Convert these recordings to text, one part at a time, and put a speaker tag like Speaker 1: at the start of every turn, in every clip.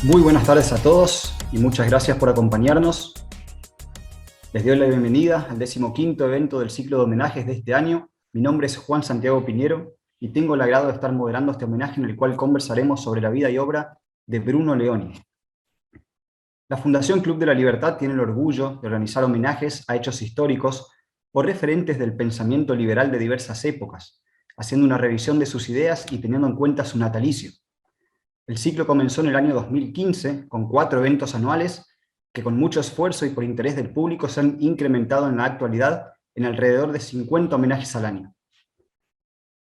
Speaker 1: Muy buenas tardes a todos y muchas gracias por acompañarnos. Les doy la bienvenida al 15º evento del ciclo de homenajes de este año. Mi nombre es Juan Santiago Piñero y tengo el agrado de estar moderando este homenaje en el cual conversaremos sobre la vida y obra de Bruno Leoni. La Fundación Club de la Libertad tiene el orgullo de organizar homenajes a hechos históricos o referentes del pensamiento liberal de diversas épocas, haciendo una revisión de sus ideas y teniendo en cuenta su natalicio. El ciclo comenzó en el año 2015 con 4 eventos anuales que con mucho esfuerzo y por interés del público se han incrementado en la actualidad en alrededor de 50 homenajes al año.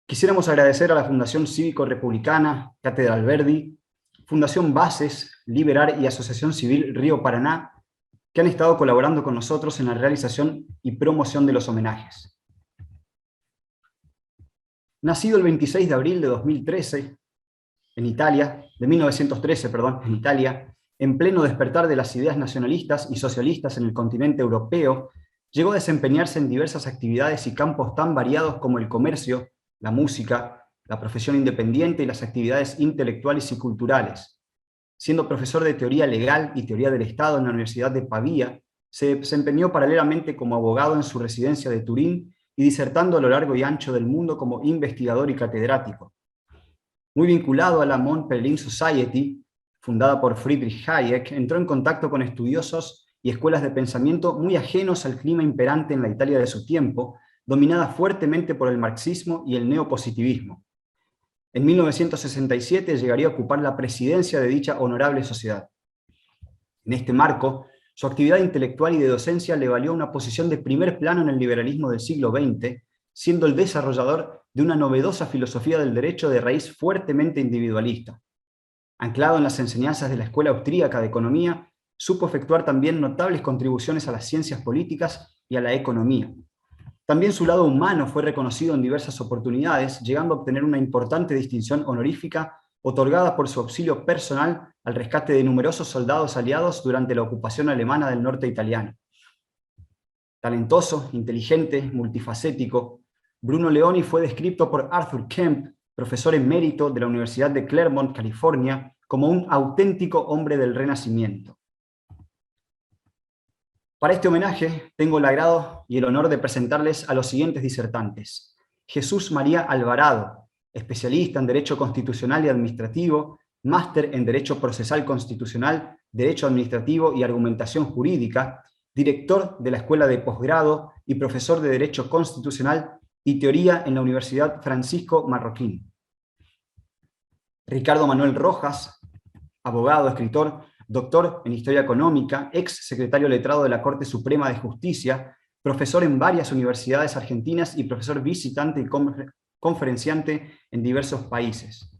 Speaker 1: Quisiéramos agradecer a la Fundación Cívico-Republicana, Cátedra Alberdi, Fundación Bases, Liberar y Asociación Civil Río Paraná, que han estado colaborando con nosotros en la realización y promoción de los homenajes. Nacido el 26 de abril de 2013, en Italia, de 1913, perdón, en Italia, en pleno despertar de las ideas nacionalistas y socialistas en el continente europeo, llegó a desempeñarse en diversas actividades y campos tan variados como el comercio, la música, la profesión independiente y las actividades intelectuales y culturales. Siendo profesor de teoría legal y teoría del Estado en la Universidad de Pavía, se desempeñó paralelamente como abogado en su residencia de Turín y disertando a lo largo y ancho del mundo como investigador y catedrático. Muy vinculado a la Mont Pelerin Society, fundada por Friedrich Hayek, entró en contacto con estudiosos y escuelas de pensamiento muy ajenos al clima imperante en la Italia de su tiempo, dominada fuertemente por el marxismo y el neopositivismo. En 1967 llegaría a ocupar la presidencia de dicha honorable sociedad. En este marco, su actividad intelectual y de docencia le valió una posición de primer plano en el liberalismo del siglo XX, siendo el desarrollador de una novedosa filosofía del derecho de raíz fuertemente individualista. Anclado en las enseñanzas de la Escuela Austríaca de Economía, supo efectuar también notables contribuciones a las ciencias políticas y a la economía. También su lado humano fue reconocido en diversas oportunidades, llegando a obtener una importante distinción honorífica otorgada por su auxilio personal al rescate de numerosos soldados aliados durante la ocupación alemana del norte italiano. Talentoso, inteligente, multifacético, Bruno Leoni fue descrito por Arthur Kemp, profesor emérito de la Universidad de Claremont, California, como un auténtico hombre del Renacimiento. Para este homenaje tengo el agrado y el honor de presentarles a los siguientes disertantes. Jesús María Alvarado, especialista en Derecho Constitucional y Administrativo, máster en Derecho Procesal Constitucional, Derecho Administrativo y Argumentación Jurídica, director de la Escuela de Posgrado y profesor de Derecho Constitucional y Teoría en la Universidad Francisco Marroquín. Ricardo Manuel Rojas, abogado, escritor, doctor en Historia Económica, ex secretario letrado de la Corte Suprema de Justicia, profesor en varias universidades argentinas y profesor visitante y conferenciante en diversos países.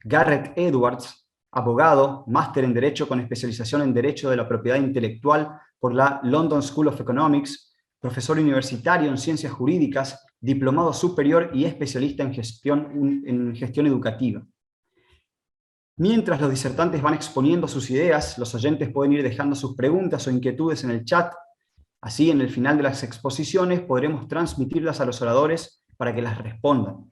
Speaker 1: Garrett Edwards, abogado, máster en Derecho con especialización en Derecho de la Propiedad Intelectual por la London School of Economics, profesor universitario en Ciencias Jurídicas, diplomado superior y especialista en gestión educativa. Mientras los disertantes van exponiendo sus ideas, los oyentes pueden ir dejando sus preguntas o inquietudes en el chat. Así, en el final de las exposiciones, podremos transmitirlas a los oradores para que las respondan.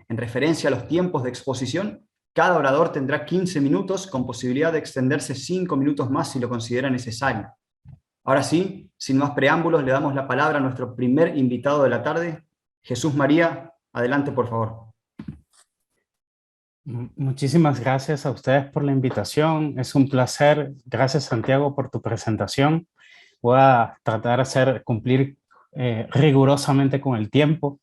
Speaker 1: En referencia a los tiempos de exposición, cada orador tendrá 15 minutos con posibilidad de extenderse 5 minutos más si lo considera necesario. Ahora sí, sin más preámbulos, le damos la palabra a nuestro primer invitado de la tarde, Jesús María. Adelante, por favor.
Speaker 2: Muchísimas gracias a ustedes por la invitación. Es un placer. Gracias, Santiago, por tu presentación. Voy a tratar de cumplir rigurosamente con el tiempo.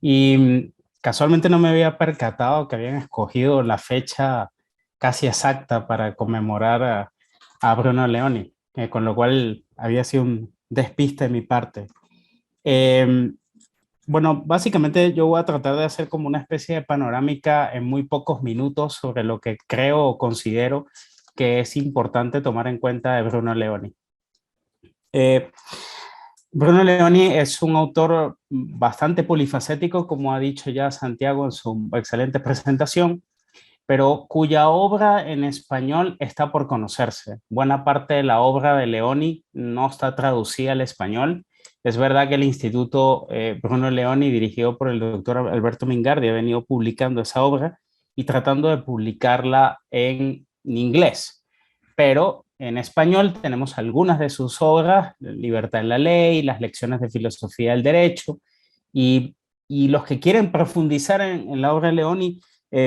Speaker 2: Y casualmente no me había percatado que habían escogido la fecha casi exacta para conmemorar a Bruno Leoni, con lo cual había sido un despiste de mi parte. Bueno, básicamente yo voy a tratar de hacer como una especie de panorámica en muy pocos minutos sobre lo que creo o considero que es importante tomar en cuenta de Bruno Leoni. Bruno Leoni es un autor bastante polifacético, como ha dicho ya Santiago en su excelente presentación, pero cuya obra en español está por conocerse. Buena parte de la obra de Leoni no está traducida al español. Es verdad que el Instituto Bruno Leoni, dirigido por el doctor Alberto Mingardi, ha venido publicando esa obra y tratando de publicarla en inglés. pero en español tenemos algunas de sus obras, Libertad en la Ley, Las lecciones de filosofía del derecho, y, y los que quieren profundizar en la obra de Leoni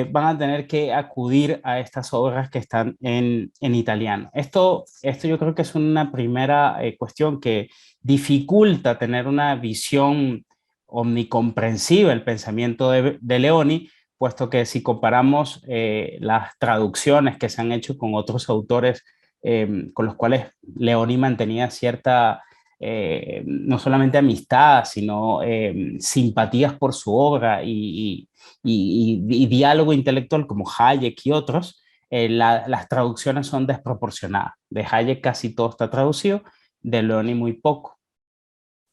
Speaker 2: van a tener que acudir a estas obras que están en italiano. Esto yo creo que es una primera cuestión que dificulta tener una visión omnicomprensiva del pensamiento de Leoni, puesto que si comparamos las traducciones que se han hecho con otros autores con los cuales Leoni mantenía cierta, no solamente amistad, sino simpatías por su obra y diálogo intelectual como Hayek y otros, las traducciones son desproporcionadas. De Hayek casi todo está traducido, de Leoni muy poco.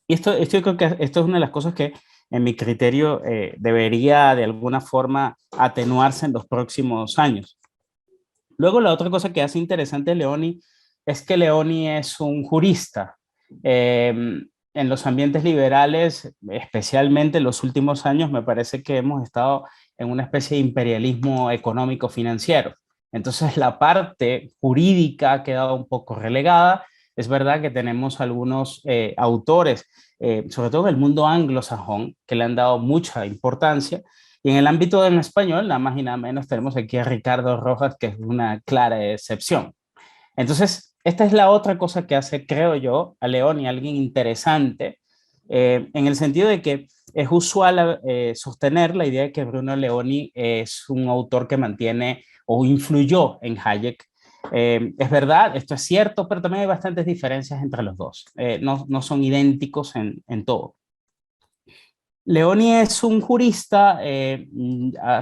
Speaker 2: Y esto yo creo que esto es una de las cosas que en mi criterio debería de alguna forma atenuarse en los próximos años. Luego la otra cosa que hace interesante Leoni es que Leoni es un jurista. En los ambientes liberales, especialmente en los últimos años, me parece que hemos estado en una especie de imperialismo económico financiero. Entonces la parte jurídica ha quedado un poco relegada. Es verdad que tenemos algunos autores, sobre todo en el mundo anglosajón, que le han dado mucha importancia, y en el ámbito del español, nada más y nada menos, tenemos aquí a Ricardo Rojas, que es una clara excepción. Entonces, esta es la otra cosa que hace, creo yo, a Leoni alguien interesante, en el sentido de que es usual sostener la idea de que Bruno Leoni es un autor que mantiene o influyó en Hayek. Es verdad, esto es cierto, pero también hay bastantes diferencias entre los dos. No son idénticos en todo. Leoni es un jurista,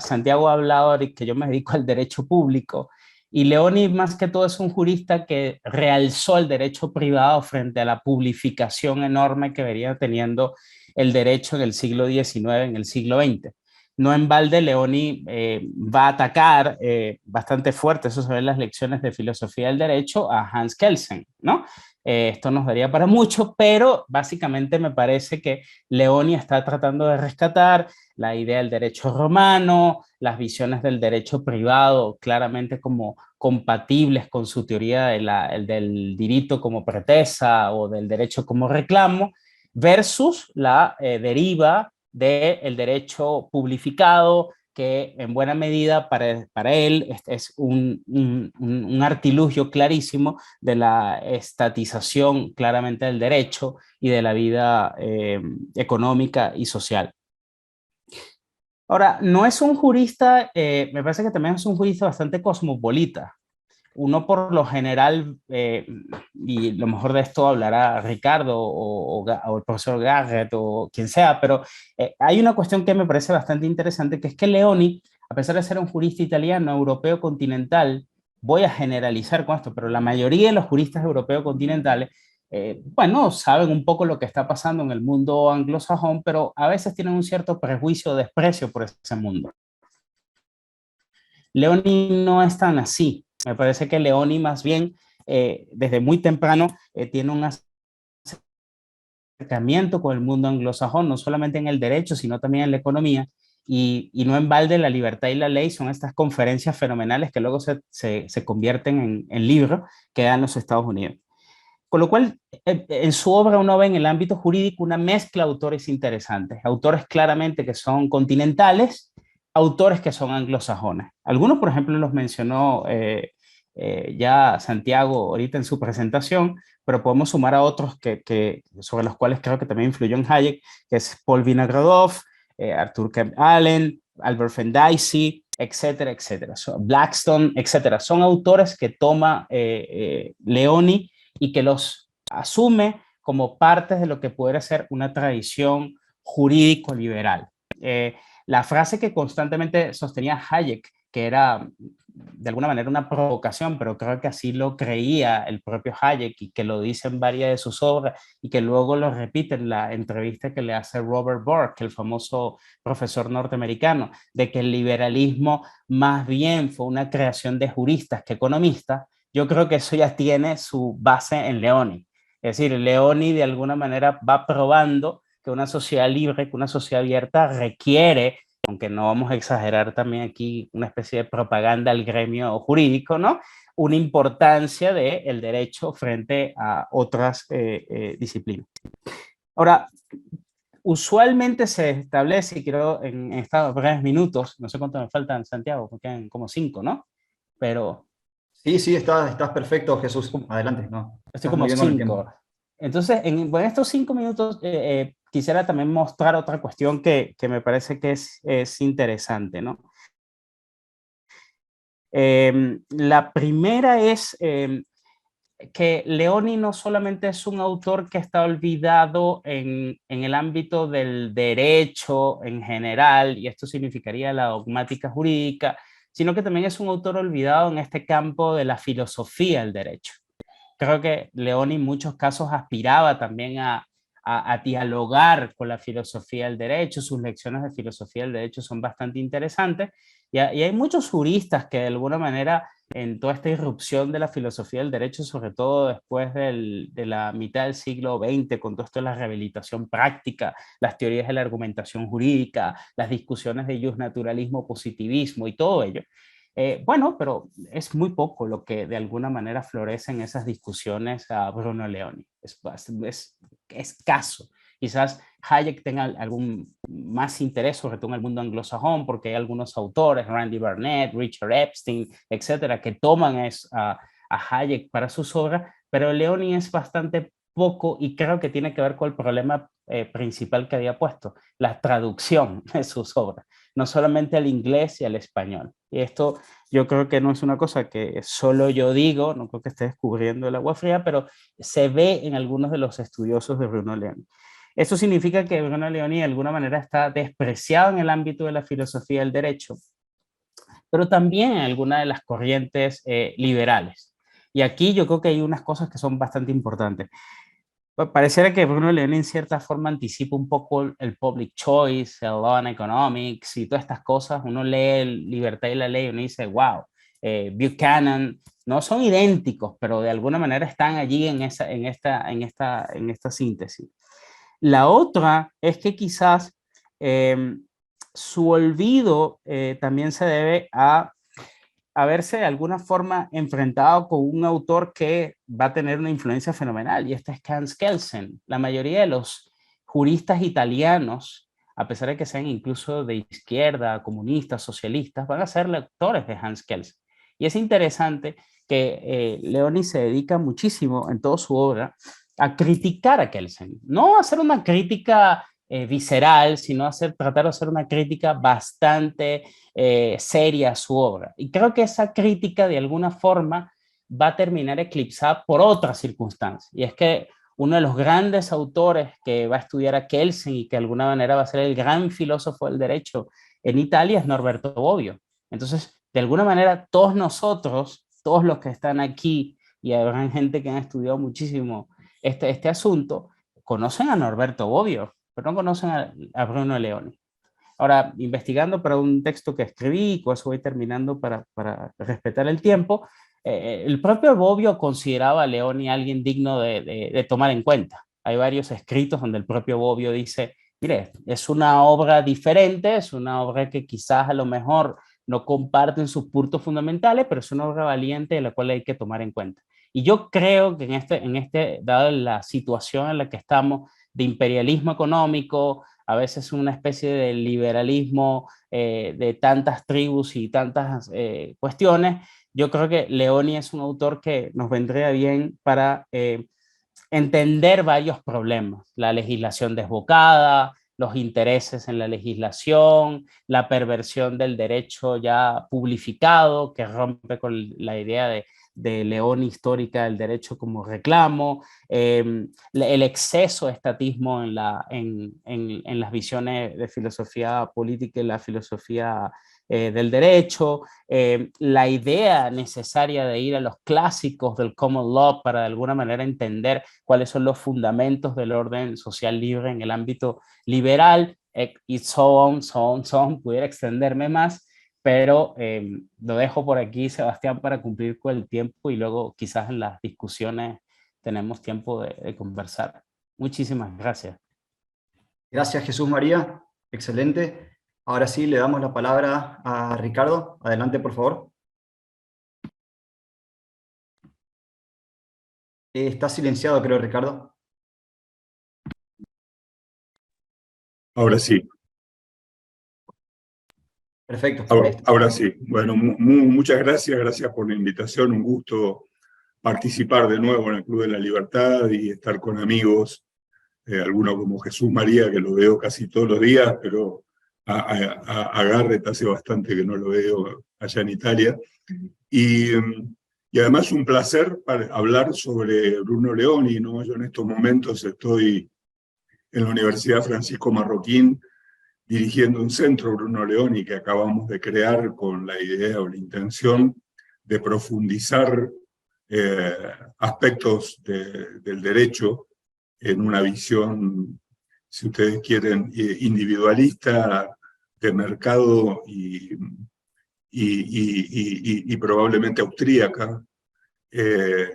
Speaker 2: Santiago ha hablado de que yo me dedico al derecho público, y Leoni más que todo es un jurista que realzó el derecho privado frente a la publificación enorme que venía teniendo el derecho en el siglo XIX, en el siglo XX. No en balde, Leoni va a atacar bastante fuerte, eso se ve en las lecciones de filosofía del derecho, a Hans Kelsen, ¿no? Esto nos daría para mucho, pero básicamente me parece que Leoni está tratando de rescatar la idea del derecho romano, las visiones del derecho privado claramente como compatibles con su teoría del diritto como pretesa o del derecho como reclamo, versus la deriva del derecho publificado, que en buena medida para él es un artilugio clarísimo de la estatización claramente del derecho y de la vida económica y social. Ahora, no es un jurista, me parece que también es un jurista bastante cosmopolita. Uno por lo general, y lo mejor de esto hablará Ricardo o el profesor Garrett o quien sea, pero hay una cuestión que me parece bastante interesante, que es que Leoni, a pesar de ser un jurista italiano, europeo continental, voy a generalizar con esto, pero la mayoría de los juristas europeos continentales, bueno, saben un poco lo que está pasando en el mundo anglosajón, pero a veces tienen un cierto prejuicio o desprecio por ese mundo. Leoni no es tan así. Me parece que Leoni más bien, desde muy temprano, tiene un acercamiento con el mundo anglosajón, no solamente en el derecho, sino también en la economía. Y no en balde La Libertad y la Ley son estas conferencias fenomenales que luego se convierten en libros que dan los Estados Unidos. Con lo cual, en su obra uno ve en el ámbito jurídico una mezcla de autores interesantes, autores claramente que son continentales, autores que son anglosajones. Algunos, por ejemplo, los mencionó ya Santiago ahorita en su presentación, pero podemos sumar a otros sobre los cuales creo que también influyó en Hayek, que es Paul Vinogradov, Arthur Kemp Allen, Albert Fendice, etcétera, etcétera. Blackstone, etcétera. Son autores que toma Leoni y que los asume como partes de lo que pudiera ser una tradición jurídico-liberal. La frase que constantemente sostenía Hayek, que era de alguna manera una provocación, pero creo que así lo creía el propio Hayek y que lo dice en varias de sus obras y que luego lo repite en la entrevista que le hace Robert Burke, el famoso profesor norteamericano, de que el liberalismo más bien fue una creación de juristas que economistas. Yo creo que eso ya tiene su base en Leoni. Es decir, Leoni de alguna manera va probando que una sociedad libre, que una sociedad abierta requiere, aunque no vamos a exagerar también aquí una especie de propaganda al gremio jurídico, ¿no? Una importancia del derecho frente a otras disciplinas. Ahora, usualmente se establece, y creo en estos breves minutos, no sé cuánto me faltan, Santiago, me quedan como 5, ¿no? Pero
Speaker 1: Sí, sí, estás perfecto, Jesús. Adelante, no,
Speaker 2: estoy
Speaker 1: estás muy
Speaker 2: como
Speaker 1: bien con el tiempo.
Speaker 2: 5. Entonces, en estos 5 minutos quisiera también mostrar otra cuestión que me parece que es interesante, ¿no? La primera es que Leoni no solamente es un autor que está olvidado en el ámbito del derecho en general, y esto significaría la dogmática jurídica, sino que también es un autor olvidado en este campo de la filosofía del derecho. Creo que Leoni en muchos casos aspiraba también a dialogar con la filosofía del derecho. Sus lecciones de filosofía del derecho son bastante interesantes y hay muchos juristas que de alguna manera en toda esta irrupción de la filosofía del derecho, sobre todo después de la mitad del siglo XX, con todo esto de la rehabilitación práctica, las teorías de la argumentación jurídica, las discusiones de justnaturalismo, positivismo y todo ello. Bueno, pero es muy poco lo que de alguna manera florece en esas discusiones a Bruno Leoni. Es escaso. Quizás Hayek tenga algún más interés, sobre todo en el mundo anglosajón, porque hay algunos autores, Randy Barnett, Richard Epstein, etcétera, que toman a Hayek para sus obras, pero Leoni es bastante poco y creo que tiene que ver con el problema principal que había puesto, la traducción de sus obras, no solamente al inglés y al español. Y esto yo creo que no es una cosa que solo yo digo, no creo que esté descubriendo el agua fría, pero se ve en algunos de los estudiosos de Bruno Leoni. Esto significa que Bruno Leoni de alguna manera está despreciado en el ámbito de la filosofía del derecho, pero también en algunas de las corrientes liberales. Y aquí yo creo que hay unas cosas que son bastante importantes. Pareciera que Bruno Leoni en cierta forma anticipa un poco el public choice, el law and economics y todas estas cosas. Uno lee Libertad y la Ley y uno dice, wow, Buchanan, no son idénticos, pero de alguna manera están allí en esta síntesis. La otra es que quizás eh, su olvido también se debe a haberse de alguna forma enfrentado con un autor que va a tener una influencia fenomenal, y este es Hans Kelsen. La mayoría de los juristas italianos, a pesar de que sean incluso de izquierda, comunistas, socialistas, van a ser lectores de Hans Kelsen. Y es interesante que Leoni se dedica muchísimo en toda su obra a criticar a Kelsen, no a hacer una crítica visceral, sino tratar de hacer una crítica bastante seria a su obra. Y creo que esa crítica de alguna forma va a terminar eclipsada por otra circunstancia. Y es que uno de los grandes autores que va a estudiar a Kelsen y que de alguna manera va a ser el gran filósofo del derecho en Italia es Norberto Bobbio. Entonces, de alguna manera, todos nosotros, todos los que están aquí, y habrá gente que ha estudiado muchísimo este asunto, conocen a Norberto Bobbio, pero no conocen a Bruno Leoni. Ahora, investigando para un texto que escribí, y con eso voy terminando para respetar el tiempo, el propio Bobbio consideraba a Leoni alguien digno de tomar en cuenta. Hay varios escritos donde el propio Bobbio dice, mire, es una obra diferente, es una obra que quizás a lo mejor no comparten sus puntos fundamentales, pero es una obra valiente de la cual hay que tomar en cuenta. Y yo creo que dada la situación en la que estamos, de imperialismo económico, a veces una especie de liberalismo de tantas tribus y tantas cuestiones, yo creo que Leoni es un autor que nos vendría bien para entender varios problemas: la legislación desbocada, los intereses en la legislación, la perversión del derecho ya publificado, que rompe con la idea de León histórica del derecho como reclamo, el exceso de estatismo en las visiones de filosofía política y la filosofía del derecho, la idea necesaria de ir a los clásicos del common law para de alguna manera entender cuáles son los fundamentos del orden social libre en el ámbito liberal, y so on, pudiera extenderme más, pero lo dejo por aquí, Sebastián, para cumplir con el tiempo y luego quizás en las discusiones tenemos tiempo de conversar. Muchísimas gracias.
Speaker 1: Gracias, Jesús María. Excelente. Ahora sí, le damos la palabra a Ricardo. Adelante, por favor. Está silenciado, creo, Ricardo.
Speaker 3: Ahora sí,
Speaker 1: Perfecto, ahí
Speaker 3: ahora,
Speaker 1: está.
Speaker 3: ahora sí. Bueno, muchas gracias, gracias por la invitación, un gusto participar de nuevo en el Club de la Libertad y estar con amigos, algunos como Jesús María, que lo veo casi todos los días, pero a Garrett hace bastante que no lo veo allá en Italia. Y, y además un placer para hablar sobre Bruno Leoni, ¿no? Yo en estos momentos estoy en la Universidad Francisco Marroquín, dirigiendo un centro, Bruno Leoni, que acabamos de crear con la idea o la intención de profundizar aspectos del derecho en una visión, si ustedes quieren, individualista, de mercado y probablemente austríaca,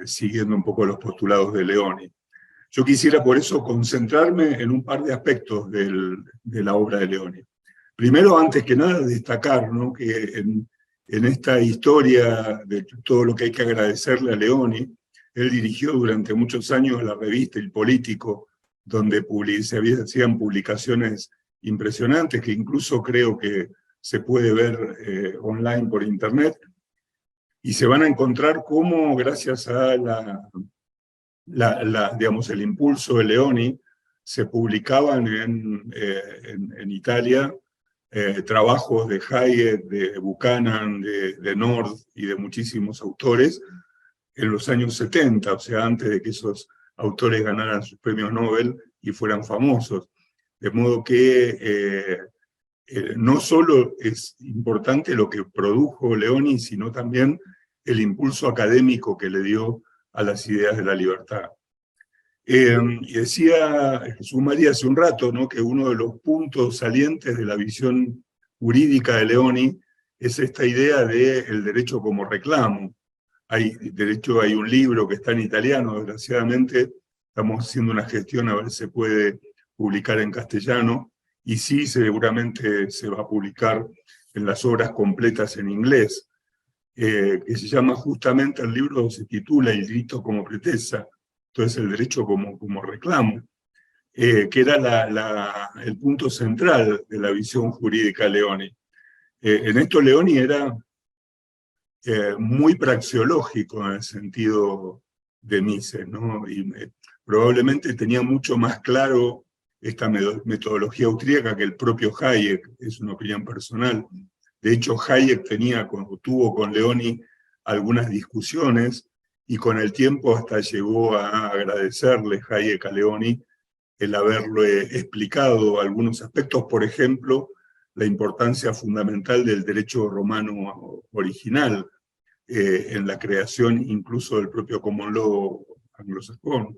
Speaker 3: siguiendo un poco los postulados de Leoni. Yo quisiera por eso concentrarme en un par de aspectos de la obra de Leoni. Primero, antes que nada, destacar, ¿no?, que en esta historia de todo lo que hay que agradecerle a Leoni, él dirigió durante muchos años la revista El Político, donde se hacían publicaciones impresionantes, que incluso creo que se puede ver online por internet, y se van a encontrar cómo, gracias a digamos, el impulso de Leoni, se publicaban en Italia trabajos de Hayek, de Buchanan, de Nord y de muchísimos autores en los años 70, o sea, antes de que esos autores ganaran sus premios Nobel y fueran famosos. De modo que no solo es importante lo que produjo Leoni, sino también el impulso académico que le dio a las ideas de la libertad. Y decía Jesús María hace un rato, ¿no?, que uno de los puntos salientes de la visión jurídica de Leoni es esta idea del derecho como reclamo. De hecho, hay un libro que está en italiano, desgraciadamente, estamos haciendo una gestión a ver si se puede publicar en castellano, y sí, seguramente se va a publicar en las obras completas en inglés, que se llama justamente, el libro se titula El diritto como pretesa, entonces el derecho como reclamo, que era el punto central de la visión jurídica de Leoni. En esto Leoni era muy praxeológico en el sentido de Mises, ¿no? Y probablemente tenía mucho más claro esta metodología austríaca que el propio Hayek, es una opinión personal. De hecho, Hayek tuvo con Leoni algunas discusiones, y con el tiempo hasta llegó a agradecerle Hayek a Leoni el haberle explicado algunos aspectos, por ejemplo, la importancia fundamental del derecho romano original en la creación incluso del propio common law anglosajón.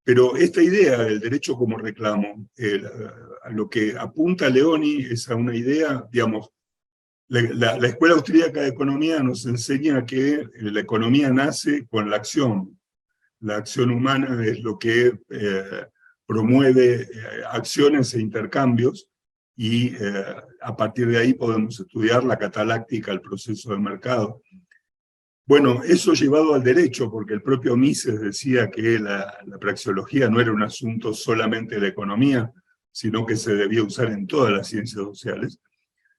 Speaker 3: Pero esta idea del derecho como reclamo, a lo que apunta Leoni es a una idea, digamos, la Escuela Austríaca de Economía nos enseña que la economía nace con la acción. La acción humana es lo que promueve acciones e intercambios, y a partir de ahí podemos estudiar la cataláctica, el proceso del mercado. Bueno, eso llevado al derecho, porque el propio Mises decía que la praxeología no era un asunto solamente de la economía, sino que se debía usar en todas las ciencias sociales.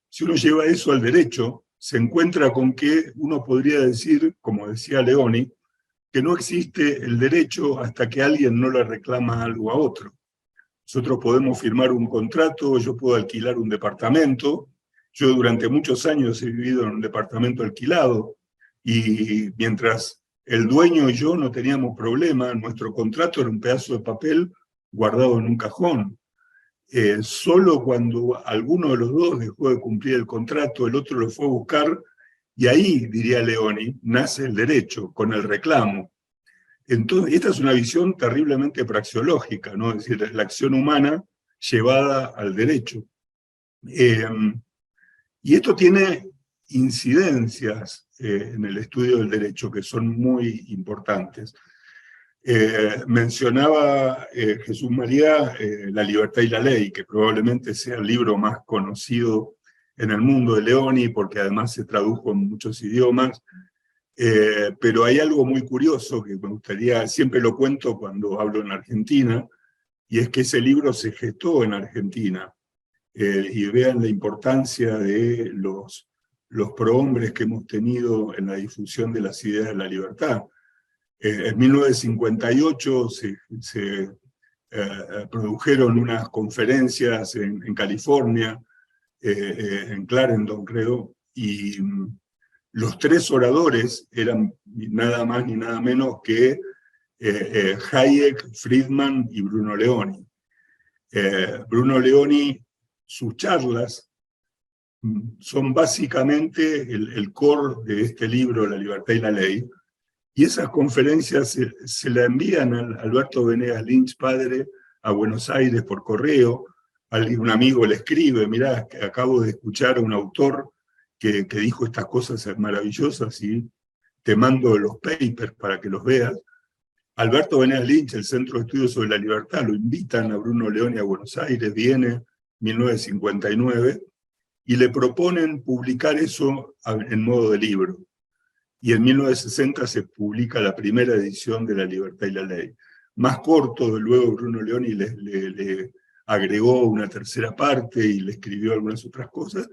Speaker 3: Si uno lleva eso al derecho, se encuentra con que uno podría decir, como decía Leoni, que no existe el derecho hasta que alguien no le reclama algo a otro. Nosotros podemos firmar un contrato, yo puedo alquilar un departamento. Yo durante muchos años he vivido en un departamento alquilado, y mientras el dueño y yo no teníamos problema, nuestro contrato era un pedazo de papel guardado en un cajón. Solo cuando alguno de los dos dejó de cumplir el contrato, el otro lo fue a buscar, y ahí, diría Leoni, nace el derecho, con el reclamo. Entonces, esta es una visión terriblemente praxeológica, ¿no? Es decir, la acción humana llevada al derecho. Y esto tiene incidencias en el estudio del derecho que son muy importantes. Mencionaba Jesús María La libertad y la ley, que probablemente sea el libro más conocido en el mundo de Leoni, porque además se tradujo en muchos idiomas. Pero hay algo muy curioso que me gustaría, siempre lo cuento cuando hablo en Argentina, y es que ese libro se gestó en Argentina. Y vean la importancia de los prohombres que hemos tenido en la difusión de las ideas de la libertad. En 1958 se produjeron unas conferencias en California, en Clarendon creo, y los tres oradores eran nada más ni nada menos que Hayek, Friedman y Bruno Leoni. Bruno Leoni, sus charlas son básicamente el core de este libro, La libertad y la ley, y esas conferencias se la envían a Alberto Venegas Lynch, padre, a Buenos Aires por correo. Un amigo le escribe, mirá, acabo de escuchar a un autor que dijo estas cosas maravillosas y te mando los papers para que los veas. Alberto Venegas Lynch, el Centro de Estudios sobre la Libertad, lo invitan a Bruno Leoni a Buenos Aires, viene en 1959, y le proponen publicar eso en modo de libro. Y en 1960 se publica la primera edición de La libertad y la ley. Más corto, luego Bruno Leoni le agregó una tercera parte y le escribió algunas otras cosas,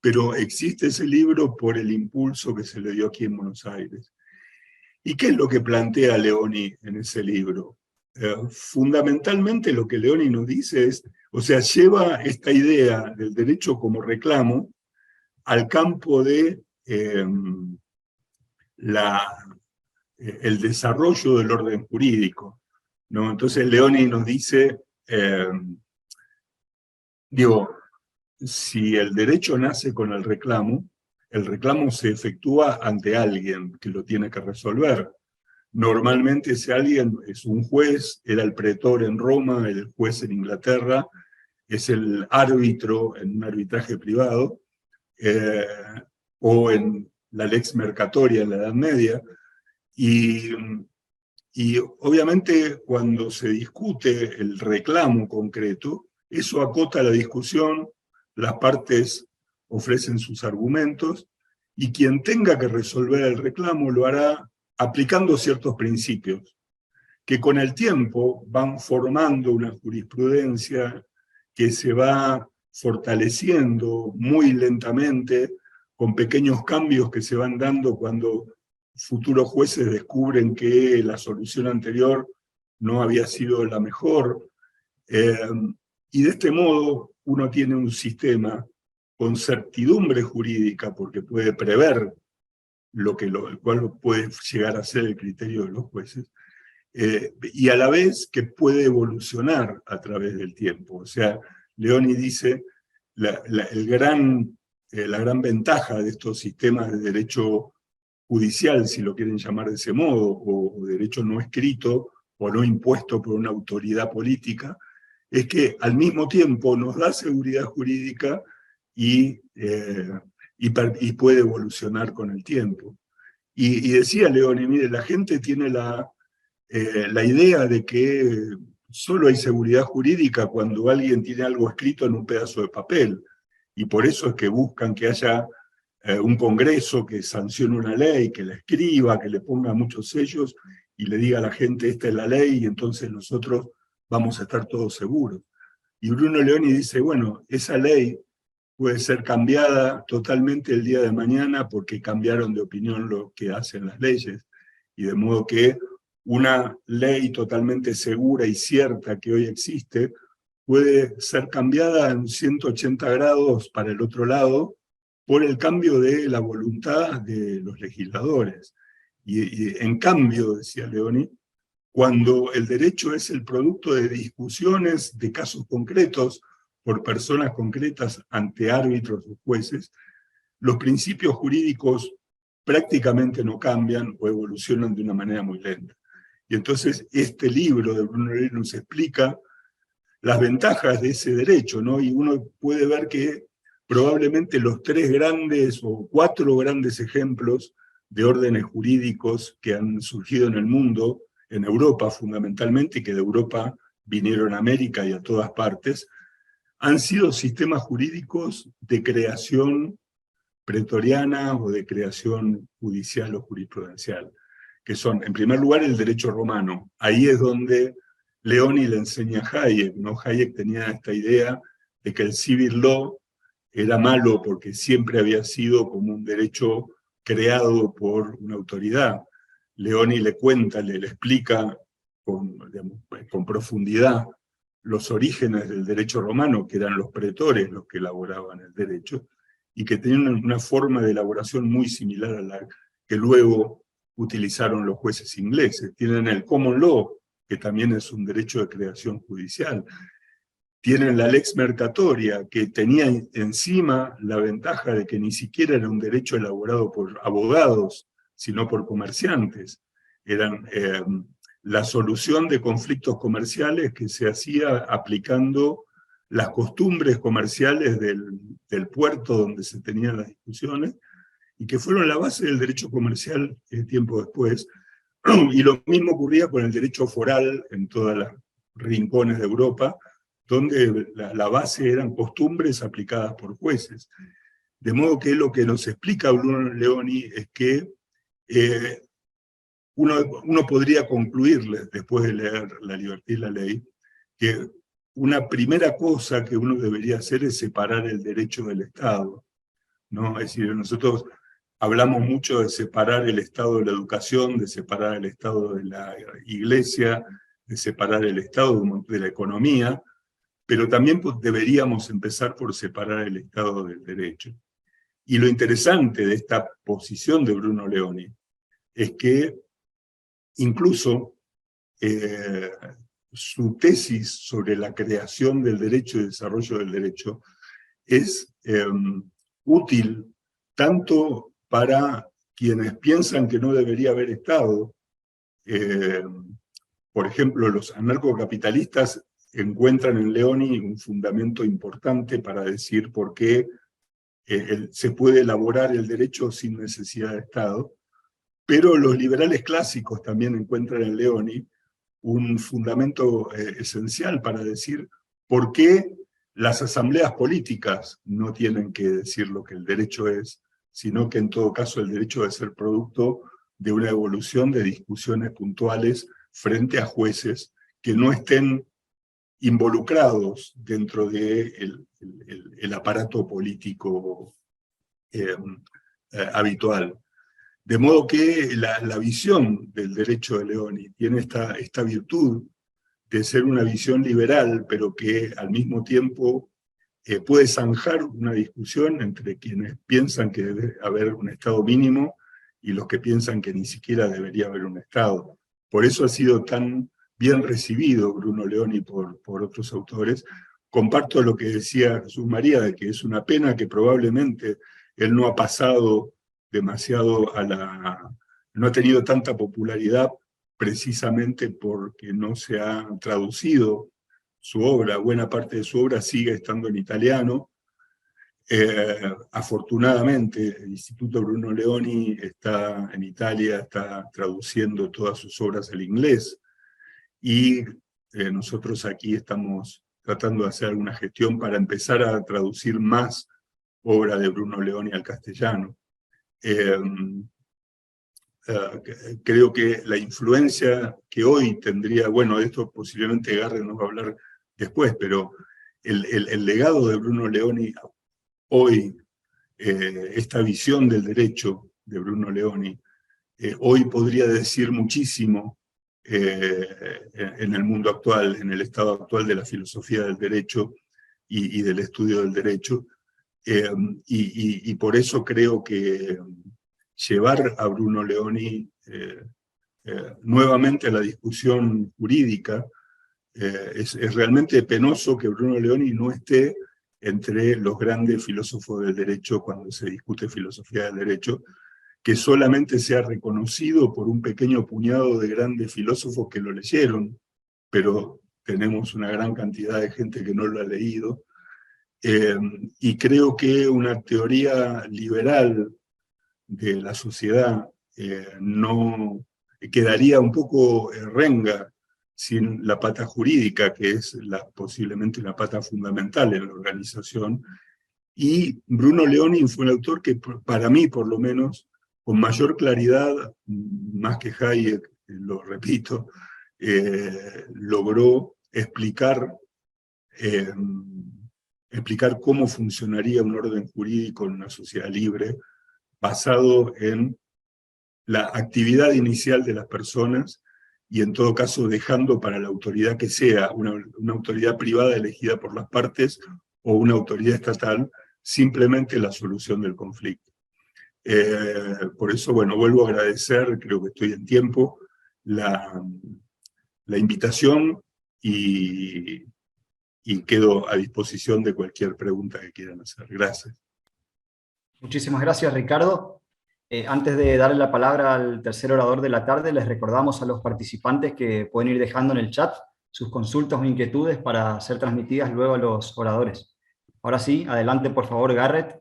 Speaker 3: pero existe ese libro por el impulso que se le dio aquí en Buenos Aires. ¿Y qué es lo que plantea Leoni en ese libro? Fundamentalmente lo que Leoni nos dice es, o sea, lleva esta idea del derecho como reclamo al campo de el desarrollo del orden jurídico, ¿no? Entonces Leoni nos dice, si el derecho nace con el reclamo se efectúa ante alguien que lo tiene que resolver. Normalmente ese alguien es un juez, era el pretor en Roma, el juez en Inglaterra, es el árbitro en un arbitraje privado, o en la lex mercatoria en la Edad Media, y obviamente cuando se discute el reclamo concreto, eso acota la discusión, las partes ofrecen sus argumentos, y quien tenga que resolver el reclamo lo hará aplicando ciertos principios, que con el tiempo van formando una jurisprudencia que se va fortaleciendo muy lentamente, con pequeños cambios que se van dando cuando futuros jueces descubren que la solución anterior no había sido la mejor. Y de este modo uno tiene un sistema con certidumbre jurídica, porque puede prever cuál puede llegar a ser el criterio de los jueces, y a la vez que puede evolucionar a través del tiempo. O sea, Leoni dice, la gran ventaja de estos sistemas de derecho judicial, si lo quieren llamar de ese modo, o derecho no escrito, o no impuesto por una autoridad política, es que al mismo tiempo nos da seguridad jurídica y puede evolucionar con el tiempo. Y decía Leoni, mire, la gente tiene la idea de que solo hay seguridad jurídica cuando alguien tiene algo escrito en un pedazo de papel, y por eso es que buscan que haya un congreso que sancione una ley, que la escriba, que le ponga muchos sellos, y le diga a la gente, esta es la ley, y entonces nosotros vamos a estar todos seguros. Y Bruno Leoni dice, bueno, esa ley puede ser cambiada totalmente el día de mañana porque cambiaron de opinión lo que hacen las leyes, y de modo que una ley totalmente segura y cierta que hoy existe puede ser cambiada en 180 grados para el otro lado por el cambio de la voluntad de los legisladores. Y en cambio, decía Leoni, cuando el derecho es el producto de discusiones de casos concretos por personas concretas ante árbitros o jueces, los principios jurídicos prácticamente no cambian o evolucionan de una manera muy lenta. Y entonces este libro de Bruno Leoni nos explica las ventajas de ese derecho, ¿no? Y uno puede ver que probablemente los 3 grandes o 4 grandes ejemplos de órdenes jurídicos que han surgido en el mundo en Europa fundamentalmente, y que de Europa vinieron a América y a todas partes, han sido sistemas jurídicos de creación pretoriana o de creación judicial o jurisprudencial, que son, en primer lugar, el derecho romano. Ahí es donde Leoni le enseña a Hayek, ¿no? Hayek tenía esta idea de que el civil law era malo porque siempre había sido como un derecho creado por una autoridad. Leoni le cuenta, le explica con profundidad los orígenes del derecho romano, que eran los pretores los que elaboraban el derecho, y que tenían una forma de elaboración muy similar a la que luego utilizaron los jueces ingleses. Tienen el common law, que también es un derecho de creación judicial. Tienen la lex mercatoria, que tenía encima la ventaja de que ni siquiera era un derecho elaborado por abogados, sino por comerciantes. Eran la solución de conflictos comerciales que se hacía aplicando las costumbres comerciales del puerto donde se tenían las discusiones, y que fueron la base del derecho comercial tiempo después. Y lo mismo ocurría con el derecho foral en todos los rincones de Europa, donde la base eran costumbres aplicadas por jueces. De modo que lo que nos explica Bruno Leoni es que uno podría concluirle, después de leer La libertad y la ley, que una primera cosa que uno debería hacer es separar el derecho del Estado, ¿no? Es decir, nosotros hablamos mucho de separar el Estado de la educación, de separar el Estado de la iglesia, de separar el Estado de la economía, pero también deberíamos empezar por separar el Estado del derecho. Y lo interesante de esta posición de Bruno Leoni es que incluso su tesis sobre la creación del derecho y el desarrollo del derecho es útil tanto para quienes piensan que no debería haber Estado. Por ejemplo, los anarcocapitalistas encuentran en Leoni un fundamento importante para decir por qué se puede elaborar el derecho sin necesidad de Estado, pero los liberales clásicos también encuentran en Leoni un fundamento esencial para decir por qué las asambleas políticas no tienen que decir lo que el derecho es, sino que en todo caso el derecho debe ser producto de una evolución de discusiones puntuales frente a jueces que no estén involucrados dentro del aparato político habitual. De modo que la visión del derecho de Leoni tiene esta virtud de ser una visión liberal, pero que al mismo tiempo puede zanjar una discusión entre quienes piensan que debe haber un Estado mínimo y los que piensan que ni siquiera debería haber un Estado. Por eso ha sido tan bien recibido Bruno Leoni por otros autores. Comparto lo que decía Jesús María, de que es una pena que probablemente él no ha pasado demasiado no ha tenido tanta popularidad precisamente porque no se ha traducido su obra. Buena parte de su obra sigue estando en italiano. Afortunadamente, el Instituto Bruno Leoni está en Italia, está traduciendo todas sus obras al inglés, y nosotros aquí estamos tratando de hacer alguna gestión para empezar a traducir más obra de Bruno Leoni al castellano. Creo que la influencia que hoy tendría, bueno, de esto posiblemente Garre nos va a hablar después, pero el legado de Bruno Leoni hoy, esta visión del derecho de Bruno Leoni, hoy podría decir muchísimo en el mundo actual, en el estado actual de la filosofía del derecho y del estudio del derecho, y por eso creo que llevar a Bruno Leoni nuevamente a la discusión jurídica, es realmente penoso que Bruno Leoni no esté entre los grandes filósofos del derecho cuando se discute filosofía del derecho, que solamente sea reconocido por un pequeño puñado de grandes filósofos que lo leyeron, pero tenemos una gran cantidad de gente que no lo ha leído, y creo que una teoría liberal de la sociedad no quedaría un poco renga sin la pata jurídica, que es posiblemente una pata fundamental en la organización. Y Bruno Leoni fue un autor que, para mí por lo menos, con mayor claridad, más que Hayek, lo repito, logró explicar cómo funcionaría un orden jurídico en una sociedad libre, basado en la actividad inicial de las personas y en todo caso dejando para la autoridad que sea una autoridad privada elegida por las partes o una autoridad estatal simplemente la solución del conflicto. Por eso, bueno, vuelvo a agradecer, creo que estoy en tiempo, la invitación y quedo a disposición de cualquier pregunta que quieran hacer. Gracias.
Speaker 1: Muchísimas gracias, Ricardo. Antes de darle la palabra al tercer orador de la tarde, les recordamos a los participantes que pueden ir dejando en el chat sus consultas o inquietudes para ser transmitidas luego a los oradores. Ahora sí, adelante por favor, Garrett.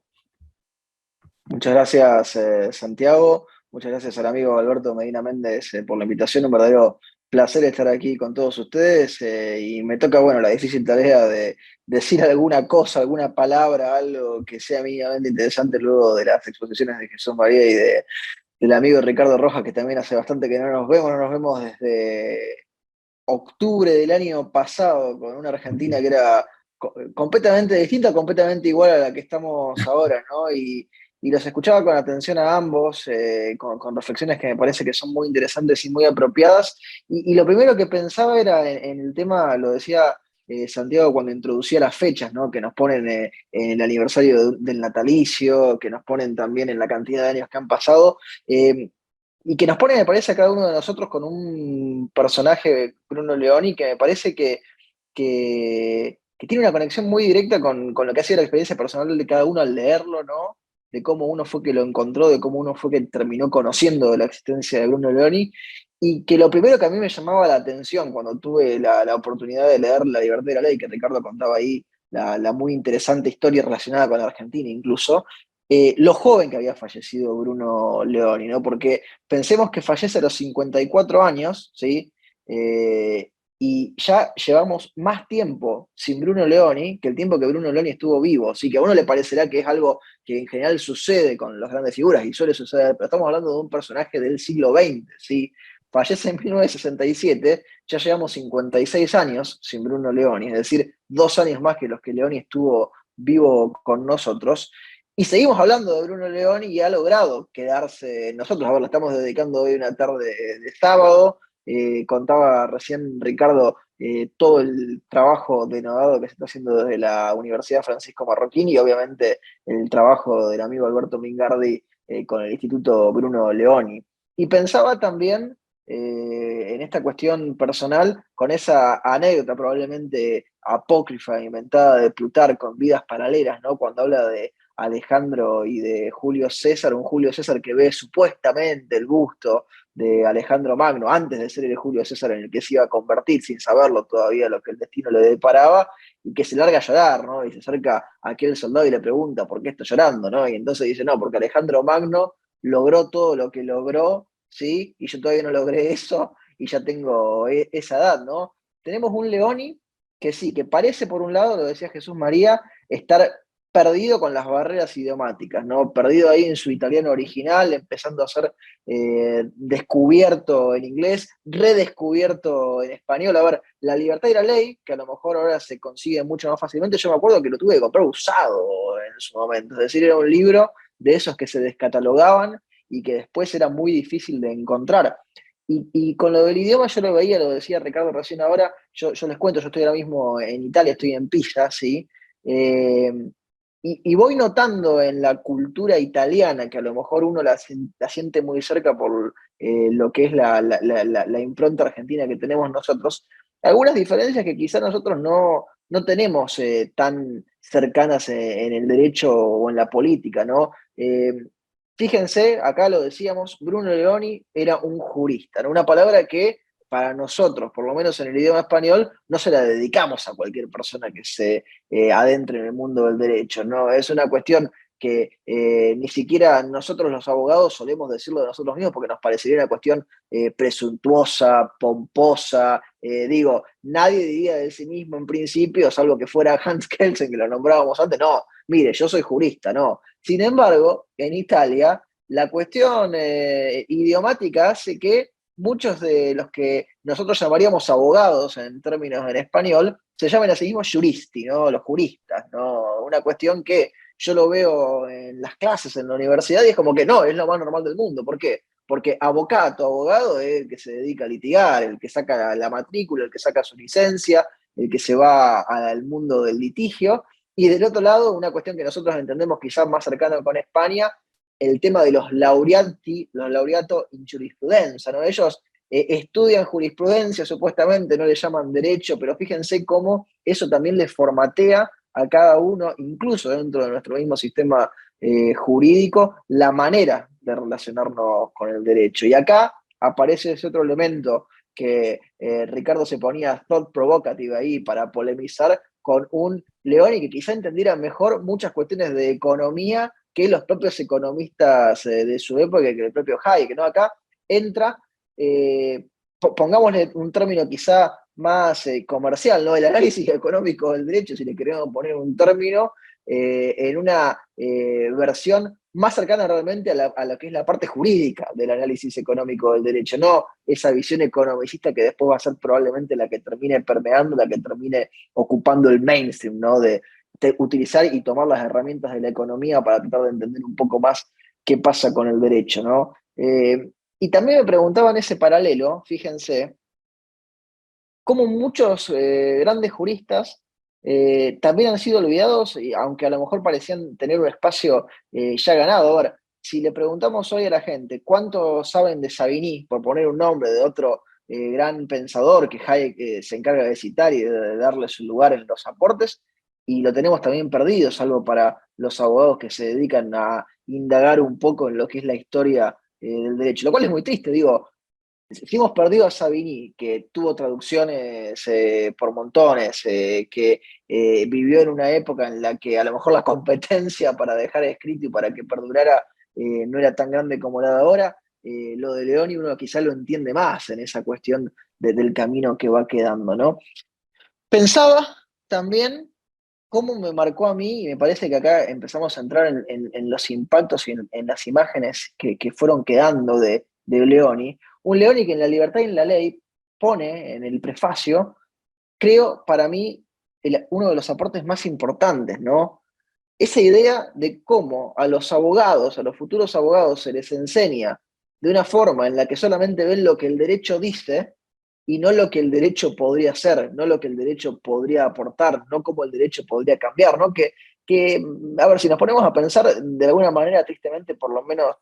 Speaker 4: Muchas gracias, Santiago. Muchas gracias al amigo Alberto Medina Méndez por la invitación. Un verdadero placer estar aquí con todos ustedes. Y me toca, bueno, la difícil tarea de decir alguna cosa, alguna palabra, algo que sea mínimamente interesante luego de las exposiciones de Jesús María y del amigo Ricardo Rojas, que también hace bastante que no nos vemos desde octubre del año pasado, con una Argentina que era completamente distinta, completamente igual a la que estamos ahora, ¿no? Y los escuchaba con atención a ambos, con reflexiones que me parece que son muy interesantes y muy apropiadas. Y lo primero que pensaba era en el tema, lo decía Santiago cuando introducía las fechas, ¿no? Que nos ponen en el aniversario del natalicio, que nos ponen también en la cantidad de años que han pasado. Y que nos pone, me parece, a cada uno de nosotros con un personaje, Bruno Leoni, que me parece que tiene una conexión muy directa con lo que ha sido la experiencia personal de cada uno al leerlo, ¿no? De cómo uno fue que lo encontró, de cómo uno fue que terminó conociendo la existencia de Bruno Leoni, y que lo primero que a mí me llamaba la atención cuando tuve la oportunidad de leer La libertad de la ley, que Ricardo contaba ahí, la muy interesante historia relacionada con la Argentina incluso, lo joven que había fallecido Bruno Leoni, ¿no? Porque pensemos que fallece a los 54 años, ¿sí? Y ya llevamos más tiempo sin Bruno Leoni que el tiempo que Bruno Leoni estuvo vivo. Así que a uno le parecerá que es algo que en general sucede con las grandes figuras, y suele suceder, pero estamos hablando de un personaje del siglo XX, ¿sí? Fallece en 1967, ya llevamos 56 años sin Bruno Leoni, es decir, 2 años más que los que Leoni estuvo vivo con nosotros. Y seguimos hablando de Bruno Leoni y ha logrado quedarse nosotros. A ver, le estamos dedicando hoy una tarde de sábado. Contaba recién Ricardo todo el trabajo denodado que se está haciendo desde la Universidad Francisco Marroquín y obviamente el trabajo del amigo Alberto Mingardi con el Instituto Bruno Leoni. Y pensaba también en esta cuestión personal con esa anécdota probablemente apócrifa, inventada de Plutarco en Vidas Paralelas, ¿no? Cuando habla de Alejandro y de Julio César, un Julio César que ve supuestamente el busto de Alejandro Magno, antes de ser el Julio César en el que se iba a convertir, sin saberlo todavía lo que el destino le deparaba, y que se larga a llorar, ¿no? Y se acerca a aquel soldado y le pregunta, ¿por qué está llorando, no? Y entonces dice, no, porque Alejandro Magno logró todo lo que logró, ¿sí? Y yo todavía no logré eso, y ya tengo esa edad, ¿no? Tenemos un Leoni que sí, que parece por un lado, lo decía Jesús María, estar perdido con las barreras idiomáticas, ¿no? Perdido ahí en su italiano original, empezando a ser descubierto en inglés, redescubierto en español. A ver, La libertad y la ley, que a lo mejor ahora se consigue mucho más fácilmente, yo me acuerdo que lo tuve que comprar usado en su momento, es decir, era un libro de esos que se descatalogaban y que después era muy difícil de encontrar. Y con lo del idioma yo lo veía, lo decía Ricardo recién ahora, yo les cuento, yo estoy ahora mismo en Italia, estoy en Pisa, ¿sí? Y voy notando en la cultura italiana, que a lo mejor uno la siente muy cerca por lo que es la impronta argentina que tenemos nosotros, algunas diferencias que quizás nosotros no tenemos tan cercanas en el derecho o en la política, ¿no? Fíjense, acá lo decíamos, Bruno Leoni era un jurista, ¿no? Una palabra que para nosotros, por lo menos en el idioma español, no se la dedicamos a cualquier persona que se adentre en el mundo del derecho, ¿no? Es una cuestión que ni siquiera nosotros los abogados solemos decirlo de nosotros mismos porque nos parecería una cuestión presuntuosa, pomposa. Digo, nadie diría de sí mismo en principio, salvo que fuera Hans Kelsen, que lo nombrábamos antes, no, mire, yo soy jurista, no. Sin embargo, en Italia, la cuestión idiomática hace que muchos de los que nosotros llamaríamos abogados en términos en español, se llaman a sí mismos juristi, ¿no? Los juristas, ¿no? Una cuestión que yo lo veo en las clases en la universidad y es como que no, es lo más normal del mundo. ¿Por qué? Porque abogado es el que se dedica a litigar, el que saca la matrícula, el que saca su licencia, el que se va al mundo del litigio. Y del otro lado, una cuestión que nosotros entendemos quizás más cercana con España, el tema de los laureati, los laureato in jurisprudencia, ¿no? Ellos estudian jurisprudencia, supuestamente no le llaman derecho, pero fíjense cómo eso también les formatea a cada uno, incluso dentro de nuestro mismo sistema jurídico, la manera de relacionarnos con el derecho. Y acá aparece ese otro elemento que Ricardo se ponía thought provocative ahí para polemizar con un Leoni que quizá entendiera mejor muchas cuestiones de economía que los propios economistas de su época, que el propio Hayek, ¿no? Acá entra, pongámosle un término quizá más comercial, ¿no? El análisis económico del derecho, si le queremos poner un término, en una versión más cercana realmente a lo que es la parte jurídica del análisis económico del derecho, no esa visión economicista que después va a ser probablemente la que termine permeando, la que termine ocupando el mainstream, ¿no? De utilizar y tomar las herramientas de la economía para tratar de entender un poco más qué pasa con el derecho, ¿no? Y también me preguntaba en ese paralelo, fíjense, cómo muchos grandes juristas también han sido olvidados, aunque a lo mejor parecían tener un espacio ya ganado. Ahora, si le preguntamos hoy a la gente cuánto saben de Savigny, por poner un nombre de otro gran pensador que Hayek se encarga de citar y de darle su lugar en los aportes, y lo tenemos también perdido, salvo para los abogados que se dedican a indagar un poco en lo que es la historia del derecho, lo cual es muy triste, digo. Si hemos perdido a Savigny, que tuvo traducciones por montones, que vivió en una época en la que a lo mejor la competencia para dejar escrito y para que perdurara no era tan grande como la de ahora, lo de Leoni uno quizá lo entiende más en esa cuestión del camino que va quedando, ¿no? Pensaba también cómo me marcó a mí, y me parece que acá empezamos a entrar en los impactos y en las imágenes que fueron quedando de Leoni. Un Leoni que en La Libertad y en la Ley pone en el prefacio, creo, para mí, uno de los aportes más importantes, ¿no? Esa idea de cómo a los abogados, a los futuros abogados, se les enseña de una forma en la que solamente ven lo que el derecho dice y no lo que el derecho podría hacer, no lo que el derecho podría aportar, no cómo el derecho podría cambiar, ¿no? A ver, si nos ponemos a pensar de alguna manera, tristemente, por lo menos,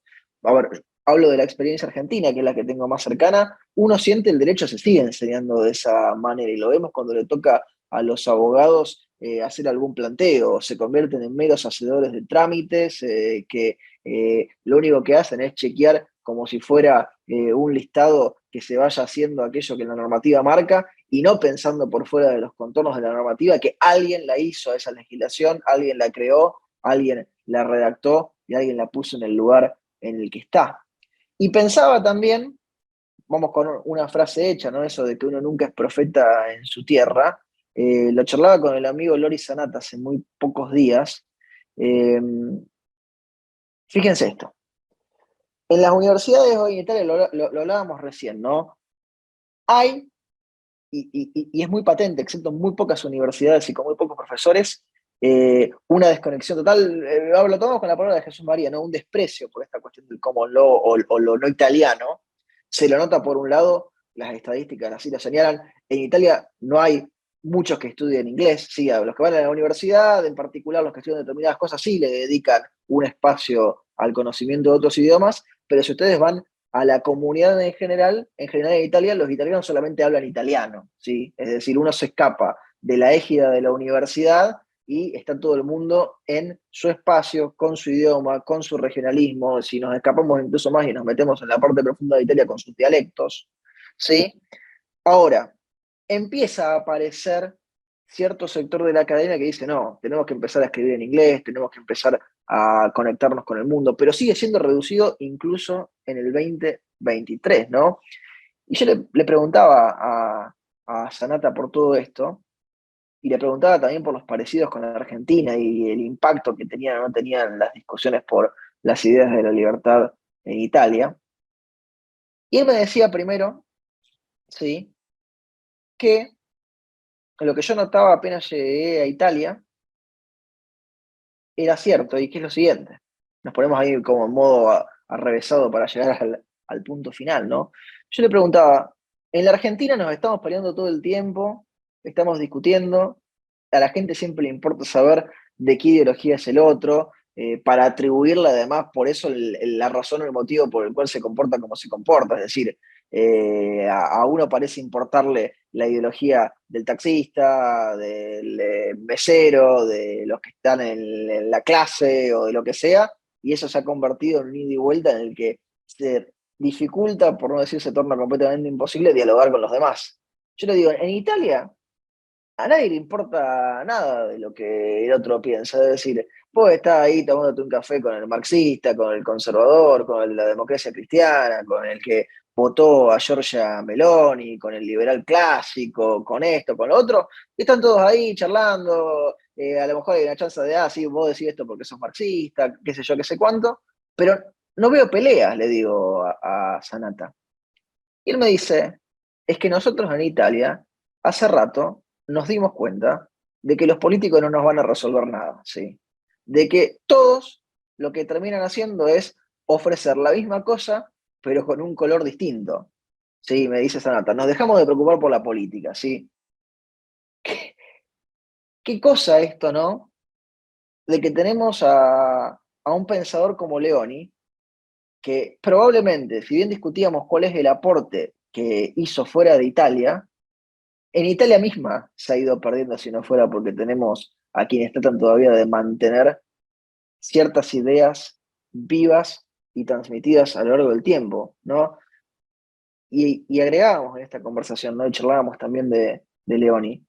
Speaker 4: a ver, hablo de la experiencia argentina, que es la que tengo más cercana, uno siente el derecho se sigue enseñando de esa manera y lo vemos cuando le toca a los abogados hacer algún planteo, se convierten en meros hacedores de trámites que lo único que hacen es chequear como si fuera un listado que se vaya haciendo aquello que la normativa marca y no pensando por fuera de los contornos de la normativa que alguien la hizo a esa legislación, alguien la creó, alguien la redactó y alguien la puso en el lugar en el que está. Y pensaba también, vamos con una frase hecha, ¿no? Eso de que uno nunca es profeta en su tierra. Lo charlaba con el amigo Lori Sanata hace muy pocos días. Eh, Fíjense esto. En las universidades hoy en Italia, lo hablábamos recién, ¿no? Hay, y es muy patente, excepto en muy pocas universidades y con muy pocos profesores, una desconexión total, lo tomamos con la palabra de Jesús María, ¿no? Un desprecio por esta cuestión del common law o lo no italiano. Se lo nota por un lado, las estadísticas así lo señalan, en Italia no hay muchos que estudian inglés, sí, a los que van a la universidad, en particular los que estudian determinadas cosas, sí le dedican un espacio al conocimiento de otros idiomas, pero si ustedes van a la comunidad en general en Italia, los italianos solamente hablan italiano, ¿sí? Es decir, uno se escapa de la égida de la universidad y está todo el mundo en su espacio, con su idioma, con su regionalismo. Si nos escapamos incluso más y nos metemos en la parte profunda de Italia con sus dialectos, ¿sí? Ahora, empieza a aparecer cierto sector de la academia que dice, no, tenemos que empezar a escribir en inglés, tenemos que empezar a conectarnos con el mundo, pero sigue siendo reducido incluso en el 2023, ¿no? Y yo le preguntaba a Sanata por todo esto, y le preguntaba también por los parecidos con la Argentina y el impacto que tenían o no tenían las discusiones por las ideas de la libertad en Italia. Y él me decía primero, sí, que lo que yo notaba apenas llegué a Italia era cierto, y que es lo siguiente. Nos ponemos ahí como en modo arrevesado para llegar al punto final, ¿no? Yo le preguntaba, en la Argentina nos estamos peleando todo el tiempo, estamos discutiendo, a la gente siempre le importa saber de qué ideología es el otro, para atribuirle además por eso la razón o el motivo por el cual se comporta como se comporta. Es decir, a uno parece importarle la ideología del taxista, del mesero, de los que están en la clase o de lo que sea, y eso se ha convertido en un ida y vuelta en el que se dificulta, por no decir se torna completamente imposible, dialogar con los demás. Yo le digo, en Italia a nadie le importa nada de lo que el otro piensa. Es decir, vos estás ahí tomándote un café con el marxista, con el conservador, con la democracia cristiana, con el que votó a Giorgia Meloni, con el liberal clásico, con esto, con lo otro, y están todos ahí charlando, a lo mejor hay una chance de, sí, vos decís esto porque sos marxista, qué sé yo, qué sé cuánto, pero no veo peleas, le digo a Sanata. Y él me dice, es que nosotros en Italia, hace rato, nos dimos cuenta de que los políticos no nos van a resolver nada, ¿sí? De que todos lo que terminan haciendo es ofrecer la misma cosa, pero con un color distinto. Sí, me dice Sanata, nos dejamos de preocupar por la política, ¿sí? ¿Qué cosa esto, no? De que tenemos a un pensador como Leoni, que probablemente, si bien discutíamos cuál es el aporte que hizo fuera de Italia, en Italia misma se ha ido perdiendo si no fuera porque tenemos a quienes tratan todavía de mantener ciertas ideas vivas y transmitidas a lo largo del tiempo, ¿no? Y agregábamos en esta conversación, ¿no? Y charlábamos también de Leoni,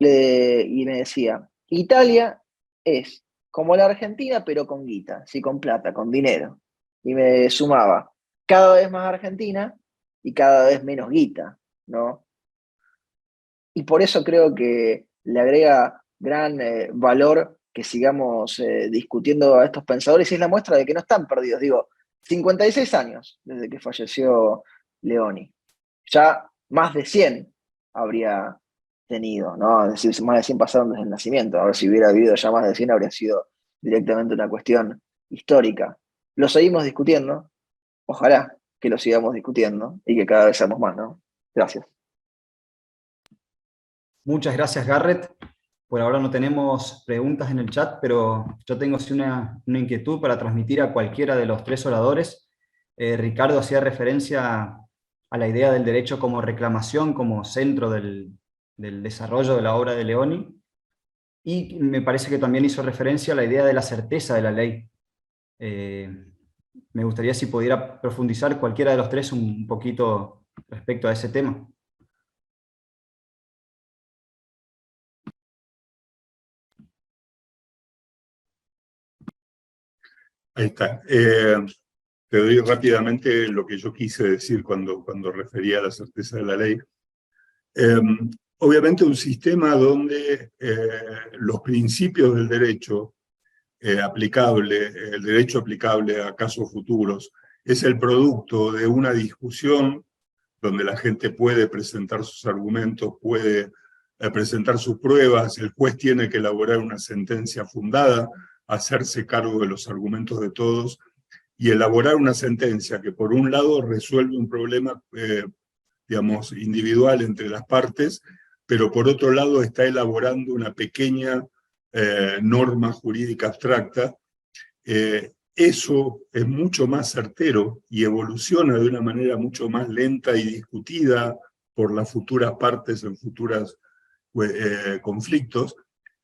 Speaker 4: y me decía, Italia es como la Argentina, pero con guita, sí, con plata, con dinero. Y me sumaba, cada vez más Argentina y cada vez menos guita, ¿no? Y por eso creo que le agrega gran valor que sigamos discutiendo a estos pensadores, y es la muestra de que no están perdidos. Digo, 56 años desde que falleció Leoni. Ya más de 100 habría tenido, ¿no? Es decir, más de 100 pasaron desde el nacimiento. A ver, si hubiera habido ya más de 100 habría sido directamente una cuestión histórica. Lo seguimos discutiendo. Ojalá que lo sigamos discutiendo y que cada vez seamos más, ¿no? Gracias.
Speaker 1: Muchas gracias, Garrett. Por ahora no tenemos preguntas en el chat, pero yo tengo sí una inquietud para transmitir a cualquiera de los tres oradores. Ricardo hacía referencia a la idea del derecho como reclamación, como centro del desarrollo de la obra de Leoni, y me parece que también hizo referencia a la idea de la certeza de la ley. Me gustaría si pudiera profundizar cualquiera de los tres un poquito respecto a ese tema.
Speaker 3: Ahí está. Te doy rápidamente lo que yo quise decir cuando refería a la certeza de la ley. Obviamente un sistema donde los principios del derecho aplicable, el derecho aplicable a casos futuros, es el producto de una discusión donde la gente puede presentar sus argumentos, puede presentar sus pruebas, el juez tiene que elaborar una sentencia fundada, hacerse cargo de los argumentos de todos y elaborar una sentencia que por un lado resuelve un problema digamos, individual entre las partes, pero por otro lado está elaborando una pequeña norma jurídica abstracta. Eso es mucho más certero y evoluciona de una manera mucho más lenta y discutida por las futuras partes en futuros conflictos,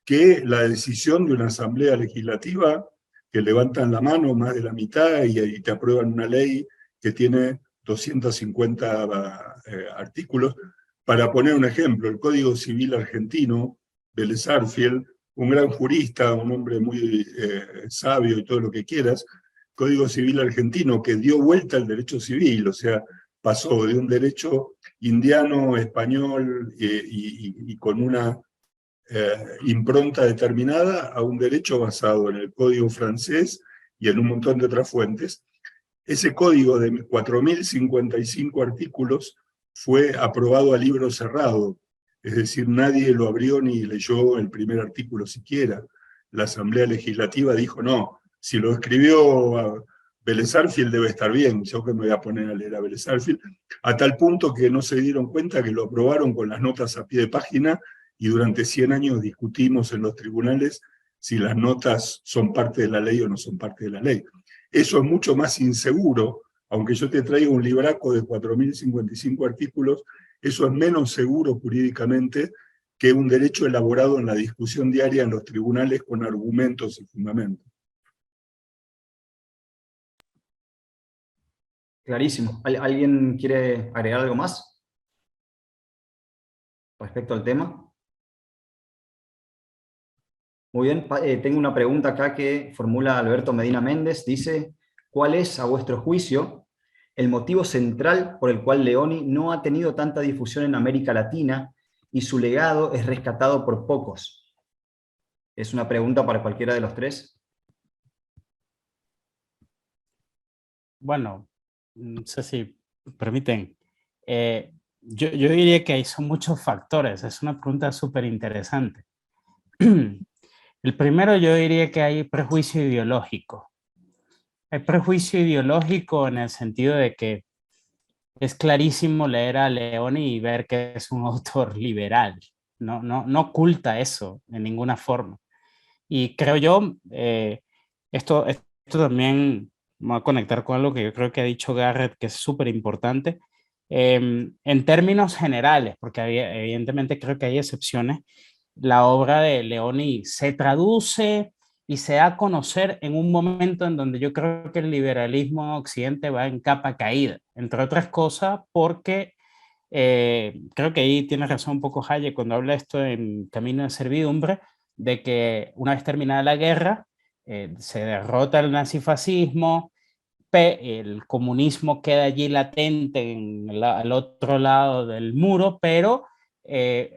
Speaker 3: que la decisión de una asamblea legislativa que levantan la mano más de la mitad y te aprueban una ley que tiene 250 artículos, Para poner un ejemplo, el Código Civil argentino, Vélez Sarsfield, un gran jurista, un hombre muy sabio y todo lo que quieras, Código Civil argentino que dio vuelta al derecho civil, o sea, pasó de un derecho indiano, español y con una impronta determinada a un derecho basado en el código francés y en un montón de otras fuentes. Ese código de 4.055 artículos fue aprobado a libro cerrado, es decir, nadie lo abrió ni leyó el primer artículo siquiera. La Asamblea Legislativa dijo, no, si lo escribió Vélez Sarsfield debe estar bien, yo que me voy a poner a leer a Vélez Sarsfield, a tal punto que no se dieron cuenta que lo aprobaron con las notas a pie de página y durante 100 años discutimos en los tribunales si las notas son parte de la ley o no son parte de la ley. Eso es mucho más inseguro, aunque yo te traiga un libraco de 4.055 artículos, eso es menos seguro jurídicamente que un derecho elaborado en la discusión diaria en los tribunales con argumentos y fundamentos.
Speaker 1: Clarísimo. ¿Alguien quiere agregar algo más respecto al tema? Muy bien, tengo una pregunta acá que formula Alberto Medina Méndez. Dice, ¿cuál es, a vuestro juicio, el motivo central por el cual Leoni no ha tenido tanta difusión en América Latina y su legado es rescatado por pocos? Es una pregunta para cualquiera de los tres.
Speaker 2: Bueno, no sé si permiten. Yo diría que ahí son muchos factores. Es una pregunta súper interesante. El primero yo diría que hay prejuicio ideológico. Hay prejuicio ideológico en el sentido de que es clarísimo leer a Leoni y ver que es un autor liberal. No oculta eso en ninguna forma. Y creo yo, esto también me va a conectar con algo que yo creo que ha dicho Garrett, que es súper importante, en términos generales, porque evidentemente creo que hay excepciones. La obra de Leoni se traduce y se da a conocer en un momento en donde yo creo que el liberalismo en Occidente va en capa caída, entre otras cosas porque creo que ahí tiene razón un poco Hayek cuando habla esto en Camino de Servidumbre, de que una vez terminada la guerra, se derrota el nazifascismo, el comunismo queda allí latente al otro lado del muro, pero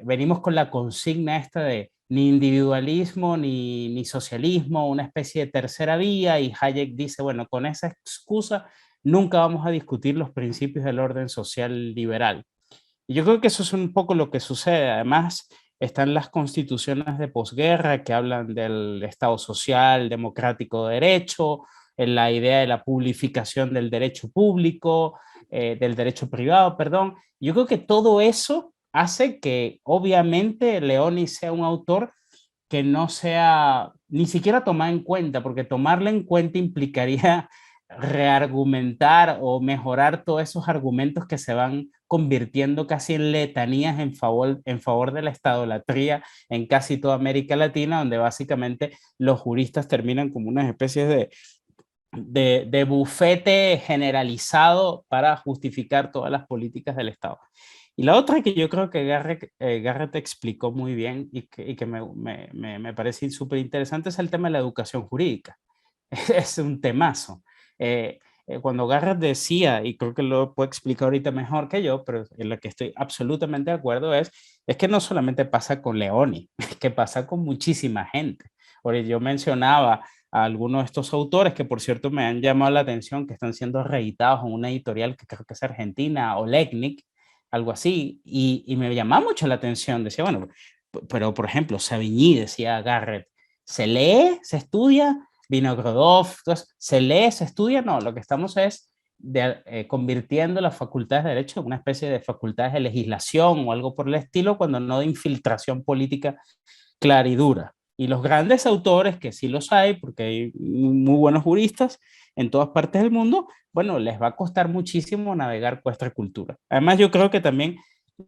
Speaker 2: venimos con la consigna esta de ni individualismo ni socialismo, una especie de tercera vía, y Hayek dice, bueno, con esa excusa nunca vamos a discutir los principios del orden social liberal. Y yo creo que eso es un poco lo que sucede. Además, están las constituciones de posguerra que hablan del Estado social, democrático de derecho, en la idea de la publificación del derecho público, del derecho privado, perdón. Yo creo que todo eso hace que obviamente Leoni sea un autor que no sea ni siquiera tomado en cuenta, porque tomarla en cuenta implicaría reargumentar o mejorar todos esos argumentos que se van convirtiendo casi en letanías en favor de la estadolatría en casi toda América Latina, donde básicamente los juristas terminan como unas especies de bufete generalizado para justificar todas las políticas del Estado. Y la otra que yo creo que Garrett explicó muy bien y que me parece súper interesante es el tema de la educación jurídica. Es un temazo. Cuando Garrett decía, y creo que lo puede explicar ahorita mejor que yo, pero en lo que estoy absolutamente de acuerdo es que no solamente pasa con Leoni, es que pasa con muchísima gente. Ahora, yo mencionaba a algunos de estos autores que, por cierto, me han llamado la atención, que están siendo reeditados en una editorial que creo que es argentina, Olegnik, algo así, y me llamaba mucho la atención. Decía, bueno, pero por ejemplo, Savigny, decía Garrett, ¿se lee? ¿Se estudia? Vinogradov, entonces, ¿se lee? ¿Se estudia? No, lo que estamos es convirtiendo las facultades de derecho en una especie de facultades de legislación o algo por el estilo, cuando no de infiltración política clara y dura. Y los grandes autores, que sí los hay, porque hay muy buenos juristas en todas partes del mundo, bueno, les va a costar muchísimo navegar por esta cultura. Además, yo creo que también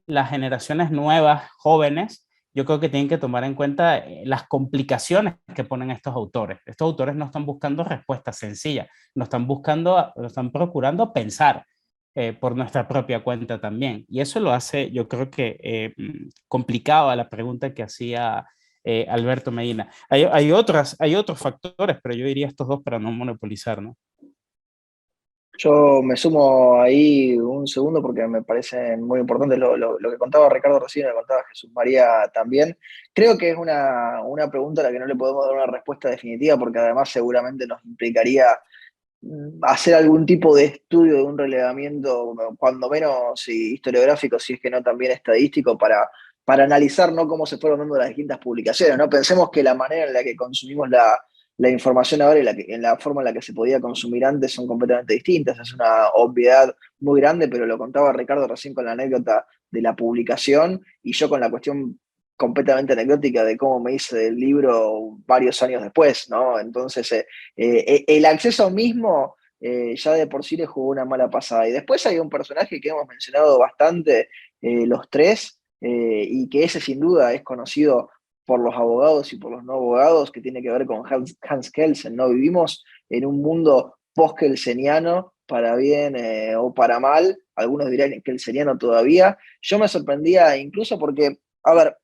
Speaker 2: las generaciones nuevas, jóvenes, yo creo que tienen que tomar en cuenta las complicaciones que ponen estos autores. Estos autores no están buscando respuestas sencillas, no están procurando pensar. por nuestra propia cuenta también. Y eso lo hace, yo creo que complicado la pregunta que hacía Alberto Medina. Hay otros factores, pero yo diría estos dos para no monopolizar, ¿no?
Speaker 4: Yo me sumo ahí un segundo porque me parecen muy importantes lo que contaba Ricardo recién, lo que contaba Jesús María también. Creo que es una pregunta a la que no le podemos dar una respuesta definitiva porque además seguramente nos implicaría hacer algún tipo de estudio de un relevamiento, cuando menos historiográfico, si es que no también estadístico, para analizar, ¿no?, cómo se fueron dando las distintas publicaciones, ¿no? Pensemos que la manera en la que consumimos la información ahora y en la forma en la que se podía consumir antes son completamente distintas. Es una obviedad muy grande, pero lo contaba Ricardo recién con la anécdota de la publicación y yo con la cuestión completamente anecdótica de cómo me hice el libro varios años después, ¿no? Entonces, el acceso mismo ya de por sí le jugó una mala pasada. Y después hay un personaje que hemos mencionado bastante, los tres, y que ese sin duda es conocido por los abogados y por los no abogados, que tiene que ver con Hans Kelsen, ¿no? Vivimos en un mundo post-kelseniano, para bien o para mal, algunos dirían kelseniano todavía. Yo me sorprendía incluso porque, a ver,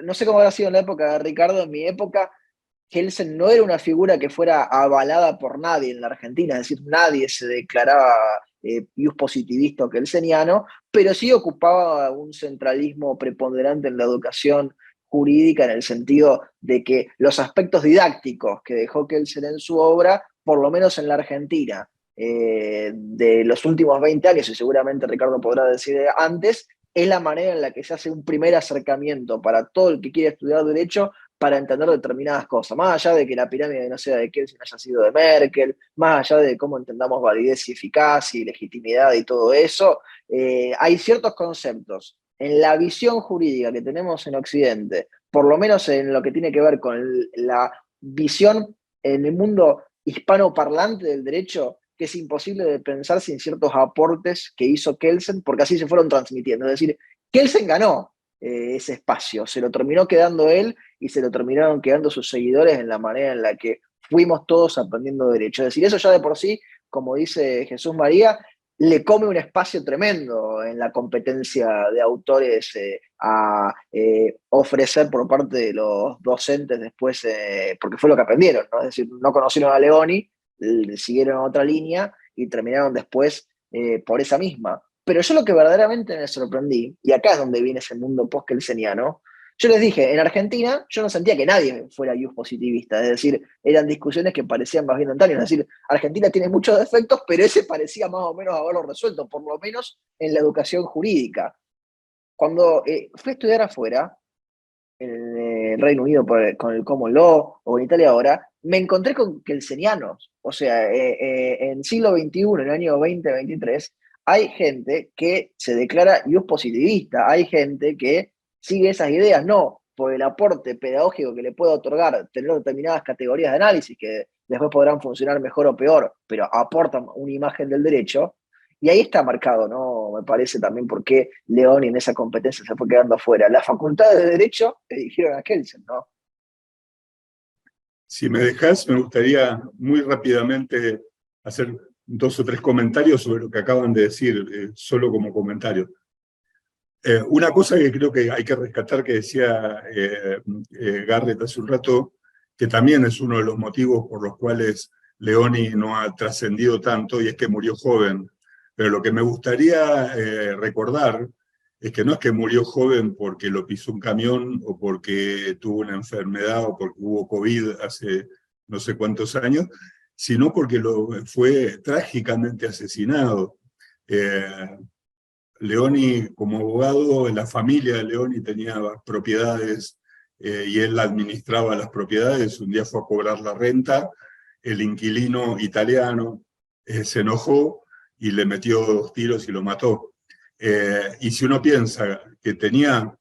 Speaker 4: no sé cómo habrá sido en la época de Ricardo, en mi época, Kelsen no era una figura que fuera avalada por nadie en la Argentina, es decir, nadie se declaraba ius positivista o kelseniano, pero sí ocupaba un centralismo preponderante en la educación jurídica en el sentido de que los aspectos didácticos que dejó Kelsen en su obra, por lo menos en la Argentina, de los últimos 20 años, y seguramente Ricardo podrá decir antes, es la manera en la que se hace un primer acercamiento para todo el que quiere estudiar Derecho para entender determinadas cosas, más allá de que la pirámide no sea de Kelsen, haya sido de Merkel, más allá de cómo entendamos validez y eficacia y legitimidad y todo eso, hay ciertos conceptos en la visión jurídica que tenemos en Occidente, por lo menos en lo que tiene que ver con la visión en el mundo hispanoparlante del derecho, que es imposible de pensar sin ciertos aportes que hizo Kelsen, porque así se fueron transmitiendo. Es decir, Kelsen ganó ese espacio, se lo terminó quedando él y se lo terminaron quedando sus seguidores en la manera en la que fuimos todos aprendiendo derecho. Es decir, eso ya de por sí, como dice Jesús María, le come un espacio tremendo en la competencia de autores a ofrecer por parte de los docentes después, porque fue lo que aprendieron, ¿no? Es decir, no conocieron a Leoni, siguieron otra línea y terminaron después por esa misma. Pero yo lo que verdaderamente me sorprendí, y acá es donde viene ese mundo post-kelseniano, yo les dije, en Argentina yo no sentía que nadie fuera ius positivista, es decir, eran discusiones que parecían más bien antañas, es decir, Argentina tiene muchos defectos, pero ese parecía más o menos haberlo resuelto, por lo menos en la educación jurídica. Cuando fui a estudiar afuera, en el Reino Unido con el Common Law o en Italia ahora, me encontré con kelsenianos. O sea, en siglo XXI, en el año 2023, hay gente que se declara ius positivista, hay gente que sigue esas ideas, no por el aporte pedagógico que le puede otorgar tener determinadas categorías de análisis que después podrán funcionar mejor o peor, pero aportan una imagen del derecho. Y ahí está marcado, ¿no? Me parece también por qué Leoni en esa competencia se fue quedando afuera. Las facultades de Derecho eligieron a Kelsen, ¿no?
Speaker 3: Si me dejas, me gustaría muy rápidamente hacer 2 o 3 comentarios sobre lo que acaban de decir, solo como comentario. Una cosa que creo que hay que rescatar que decía Garrett hace un rato, que también es uno de los motivos por los cuales Leoni no ha trascendido tanto, y es que murió joven. Pero lo que me gustaría recordar es que no es que murió joven porque lo pisó un camión o porque tuvo una enfermedad o porque hubo COVID hace no sé cuántos años, sino porque fue trágicamente asesinado. Leoni, como abogado, la familia de Leoni tenía propiedades y él administraba las propiedades. Un día fue a cobrar la renta, el inquilino italiano se enojó y le metió 2 tiros y lo mató. Y si uno piensa que tenía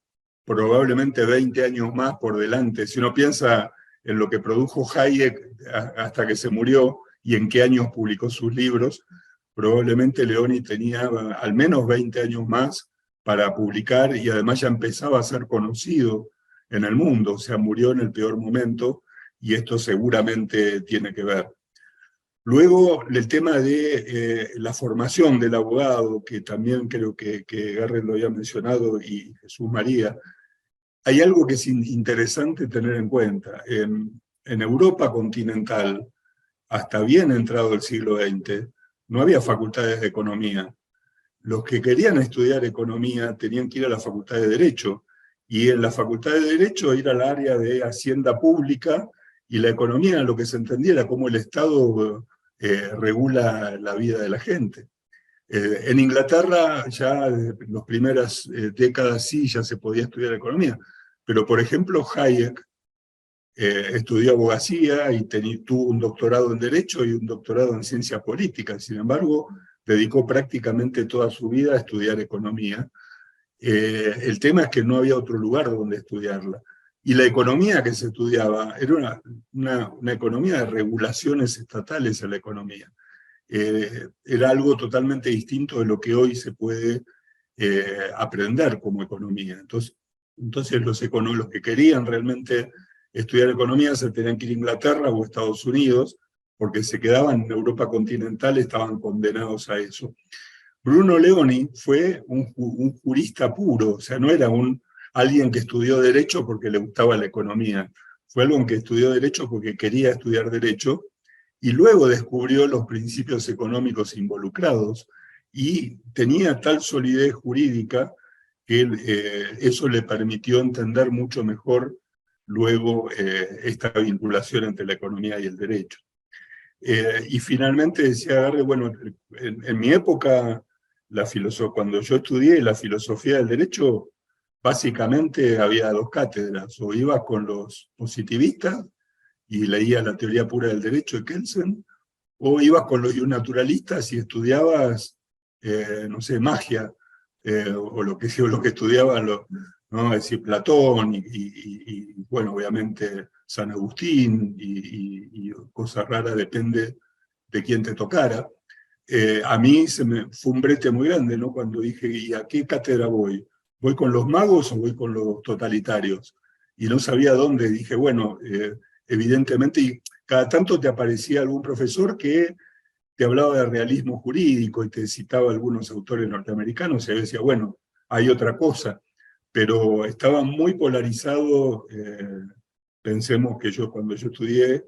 Speaker 3: probablemente 20 años más por delante, si uno piensa en lo que produjo Hayek hasta que se murió y en qué años publicó sus libros, probablemente Leoni tenía al menos 20 años más para publicar y además ya empezaba a ser conocido en el mundo, o sea, murió en el peor momento y esto seguramente tiene que ver. Luego, el tema de la formación del abogado, que también creo que Garrett lo había mencionado y Jesús María. Hay algo que es interesante tener en cuenta. En Europa continental, hasta bien entrado el siglo XX, no había facultades de economía. Los que querían estudiar economía tenían que ir a la facultad de Derecho, y en la facultad de Derecho ir al área de Hacienda Pública, y la economía, lo que se entendía era cómo el Estado regula la vida de la gente. En Inglaterra ya en las primeras décadas sí ya se podía estudiar economía, pero por ejemplo Hayek estudió abogacía y tuvo un doctorado en Derecho y un doctorado en Ciencia Política. Sin embargo, dedicó prácticamente toda su vida a estudiar economía. El tema es que no había otro lugar donde estudiarla. Y la economía que se estudiaba era una economía de regulaciones estatales a la economía. Era algo totalmente distinto de lo que hoy se puede aprender como economía. Entonces los que querían realmente estudiar economía se tenían que ir a Inglaterra o Estados Unidos, porque se quedaban en Europa continental, estaban condenados a eso. Bruno Leoni fue un jurista puro, o sea, no era alguien que estudió Derecho porque le gustaba la economía, fue alguien que estudió Derecho porque quería estudiar Derecho, y luego descubrió los principios económicos involucrados, y tenía tal solidez jurídica que eso le permitió entender mucho mejor luego esta vinculación entre la economía y el derecho. Y finalmente decía Garrett, bueno, en mi época, cuando yo estudié la filosofía del derecho, básicamente había dos cátedras: o ibas con los positivistas y leías la teoría pura del derecho de Kelsen, o ibas con los naturalistas y estudiabas, no sé, magia, o lo que estudiaban ¿no? Es decir, Platón y, bueno, obviamente San Agustín y cosas raras, depende de quién te tocara. A mí fue un brete muy grande, ¿no? Cuando dije, ¿y a qué cátedra voy? ¿Voy con los magos o voy con los totalitarios? Y no sabía dónde. Dije, bueno, evidentemente, y cada tanto te aparecía algún profesor que te hablaba de realismo jurídico y te citaba algunos autores norteamericanos, y decía, bueno, hay otra cosa. Pero estaba muy polarizado. Pensemos que cuando yo estudié,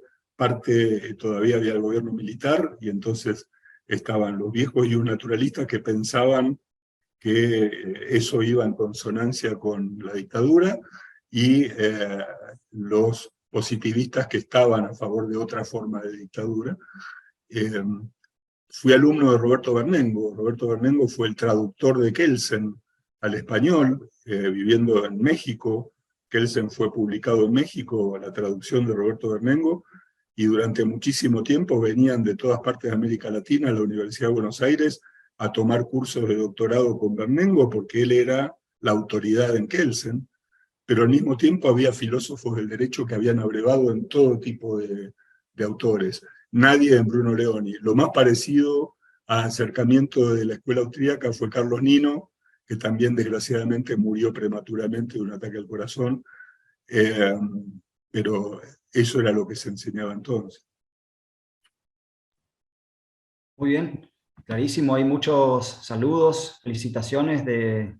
Speaker 3: todavía había el gobierno militar, y entonces estaban los viejos y un naturalistas que pensaban que eso iba en consonancia con la dictadura, y los positivistas que estaban a favor de otra forma de dictadura. Fui alumno de Roberto Bernengo. Roberto Bernengo fue el traductor de Kelsen al español, viviendo en México. Kelsen fue publicado en México, la traducción de Roberto Bernengo, y durante muchísimo tiempo venían de todas partes de América Latina a la Universidad de Buenos Aires a tomar cursos de doctorado con Bernengo, porque él era la autoridad en Kelsen, pero al mismo tiempo había filósofos del derecho que habían abrevado en todo tipo de autores. Nadie en Bruno Leoni. Lo más parecido a acercamiento de la escuela austríaca fue Carlos Nino, que también desgraciadamente murió prematuramente de un ataque al corazón, pero eso era lo que se enseñaba entonces.
Speaker 1: Muy bien, clarísimo. Hay muchos saludos, felicitaciones de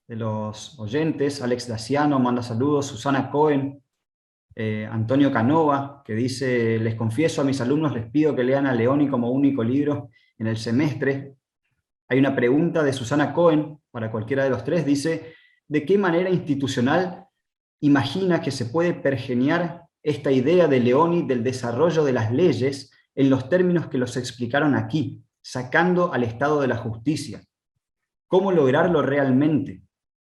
Speaker 1: los oyentes. Alex Daciano manda saludos, Susana Cohen, Antonio Canova, que dice: les confieso a mis alumnos, les pido que lean a Leoni como único libro en el semestre. Hay una pregunta de Susana Cohen para cualquiera de los tres. Dice: ¿de qué manera institucional imagina que se puede pergeñar esta idea de Leoni del desarrollo de las leyes en los términos que los explicaron aquí, sacando al estado de la justicia? ¿Cómo lograrlo realmente?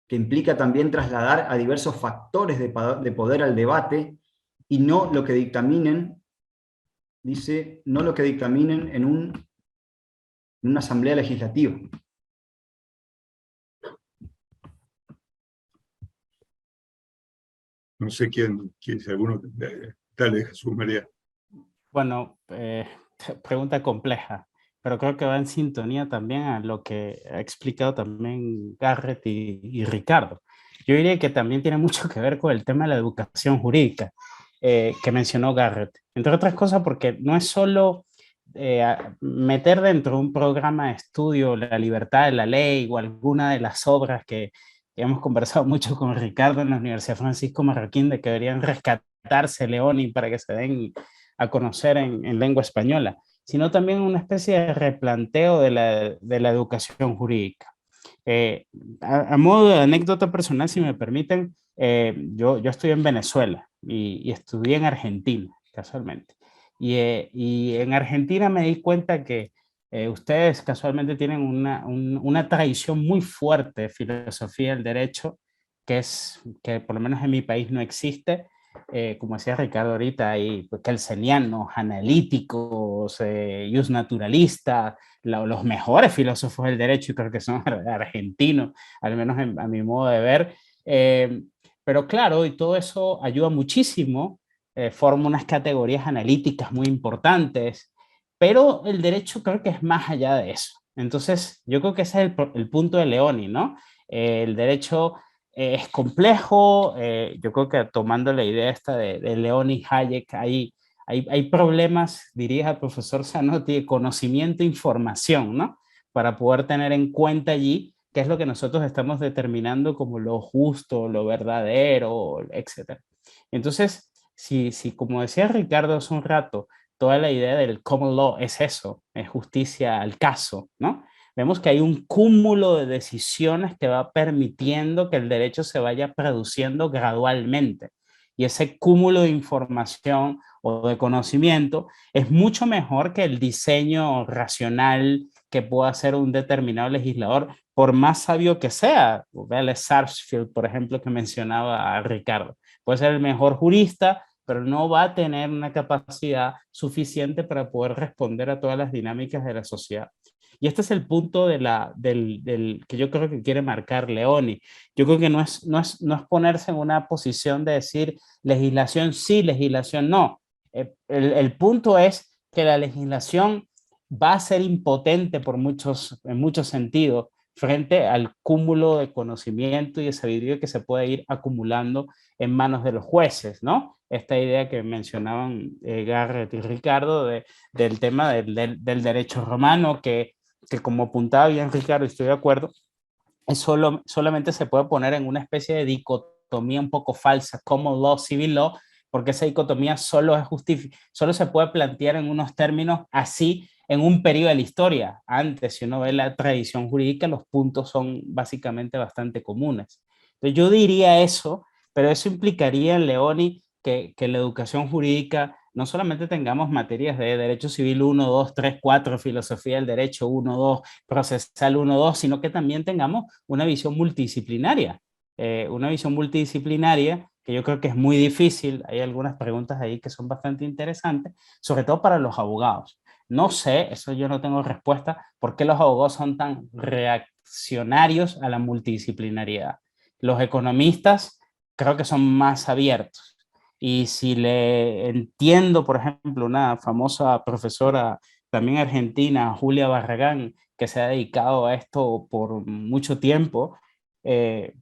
Speaker 1: Que implica también trasladar a diversos factores de poder al debate, y no lo que dictaminen, dice, no lo que dictaminen en una asamblea legislativa.
Speaker 3: No sé quién si alguno, dale, Jesús María.
Speaker 2: Bueno, pregunta compleja, pero creo que va en sintonía también a lo que ha explicado también Garrett y Ricardo. Yo diría que también tiene mucho que ver con el tema de la educación jurídica que mencionó Garrett, entre otras cosas porque no es solo meter dentro de un programa de estudio la libertad de la ley o alguna de las obras que hemos conversado mucho con Ricardo en la Universidad Francisco Marroquín de que deberían rescatarse Leoni para que se den a conocer en lengua española, sino también una especie de replanteo de la educación jurídica. A modo de anécdota personal, si me permiten, yo estudié en Venezuela y estudié en Argentina, casualmente. Y en Argentina me di cuenta que ustedes casualmente tienen una tradición muy fuerte de filosofía del derecho, que por lo menos en mi país no existe. Como decía Ricardo ahorita, hay pues, kelsenianos, analíticos, naturalistas, los mejores filósofos del derecho, y creo que son argentinos, al menos a mi modo de ver. Pero claro, y todo eso ayuda muchísimo, forma unas categorías analíticas muy importantes, pero el derecho creo que es más allá de eso. Entonces, yo creo que ese es el punto de Leoni, ¿no? El derecho es complejo, yo creo que tomando la idea esta de Leoni Hayek, hay problemas, diría el profesor Zanotti, de conocimiento e información, ¿no? Para poder tener en cuenta allí qué es lo que nosotros estamos determinando como lo justo, lo verdadero, etc. Entonces, si como decía Ricardo hace un rato, toda la idea del common law es eso, es justicia al caso, ¿no? Vemos que hay un cúmulo de decisiones que va permitiendo que el derecho se vaya produciendo gradualmente. Y ese cúmulo de información o de conocimiento es mucho mejor que el diseño racional que pueda hacer un determinado legislador, por más sabio que sea. Véale Sarsfield, por ejemplo, que mencionaba a Ricardo. Puede ser el mejor jurista, pero no va a tener una capacidad suficiente para poder responder a todas las dinámicas de la sociedad. Y este es el punto que yo creo que quiere marcar Leoni. Yo creo que no es ponerse en una posición de decir legislación sí, legislación no. El punto es que la legislación va a ser impotente en muchos sentidos frente al cúmulo de conocimiento y de sabiduría que se puede ir acumulando en manos de los jueces, ¿no? Esta idea que mencionaban Garrett y Ricardo del tema del derecho romano, que como apuntaba bien Ricardo, y estoy de acuerdo, solamente se puede poner en una especie de dicotomía un poco falsa, common law, civil law, porque esa dicotomía solo se puede plantear en unos términos así en un periodo de la historia. Antes, si uno ve la tradición jurídica, los puntos son básicamente bastante comunes. Entonces yo diría eso, pero eso implicaría, Leoni, que la educación jurídica no solamente tengamos materias de derecho civil 1, 2, 3, 4, filosofía del derecho 1, 2, procesal 1, 2, sino que también tengamos una visión multidisciplinaria. Una visión multidisciplinaria que yo creo que es muy difícil. Hay algunas preguntas ahí que son bastante interesantes, sobre todo para los abogados. No sé, eso yo no tengo respuesta, por qué los abogados son tan reaccionarios a la multidisciplinariedad. Los economistas creo que son más abiertos. Y si le entiendo, por ejemplo, una famosa profesora también argentina, Julia Barragán, que se ha dedicado a esto por mucho tiempo,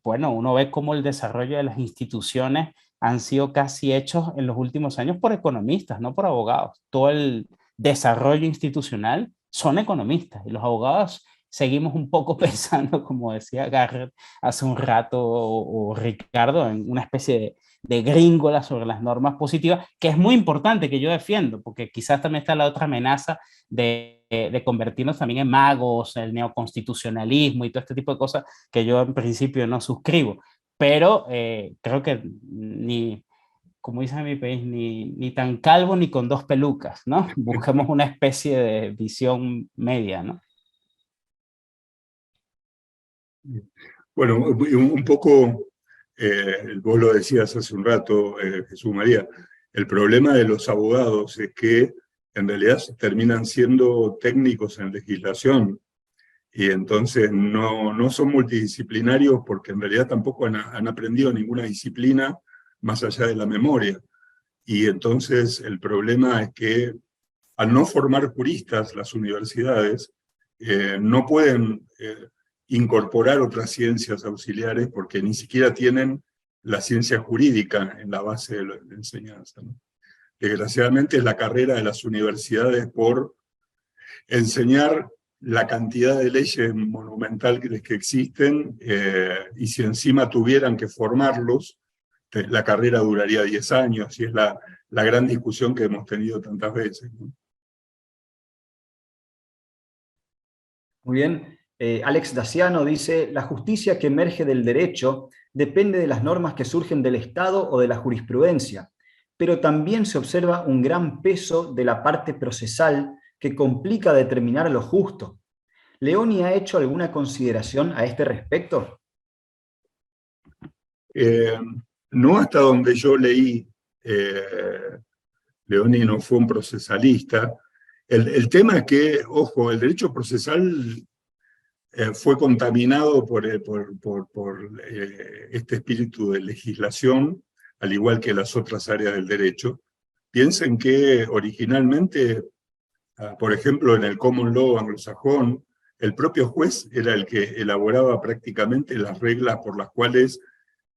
Speaker 2: bueno, uno ve cómo el desarrollo de las instituciones han sido casi hechos en los últimos años por economistas, no por abogados. Todo el desarrollo institucional son economistas y los abogados seguimos un poco pensando, como decía Garrett hace un rato o Ricardo, en una especie de gringola sobre las normas positivas, que es muy importante, que yo defiendo, porque quizás también está la otra amenaza de convertirnos también en magos, el neoconstitucionalismo y todo este tipo de cosas que yo en principio no suscribo. Pero creo que ni, como dicen en mi país, ni tan calvo ni con dos pelucas, ¿no? Busquemos una especie de visión media, ¿no?
Speaker 3: Bueno, un poco, vos lo decías hace un rato, Jesús María, el problema de los abogados es que en realidad terminan siendo técnicos en legislación y entonces no son multidisciplinarios porque en realidad tampoco han aprendido ninguna disciplina más allá de la memoria. Y entonces el problema es que al no formar juristas las universidades, no pueden incorporar otras ciencias auxiliares porque ni siquiera tienen la ciencia jurídica en la base de la enseñanza, ¿no? Desgraciadamente la carrera de las universidades por enseñar la cantidad de leyes monumentales que existen, y si encima tuvieran que formarlos, la carrera duraría 10 años, y es la gran discusión que hemos tenido tantas veces, ¿no?
Speaker 1: Muy bien. Alex Daciano dice, la justicia que emerge del derecho depende de las normas que surgen del Estado o de la jurisprudencia, pero también se observa un gran peso de la parte procesal que complica determinar lo justo. ¿Leoni ha hecho alguna consideración a este respecto?
Speaker 3: No hasta donde yo leí. Leoni no fue un procesalista. El tema es que, ojo, el derecho procesal fue contaminado por este espíritu de legislación, al igual que las otras áreas del derecho. Piensen que originalmente, por ejemplo, en el common law anglosajón, el propio juez era el que elaboraba prácticamente las reglas por las cuales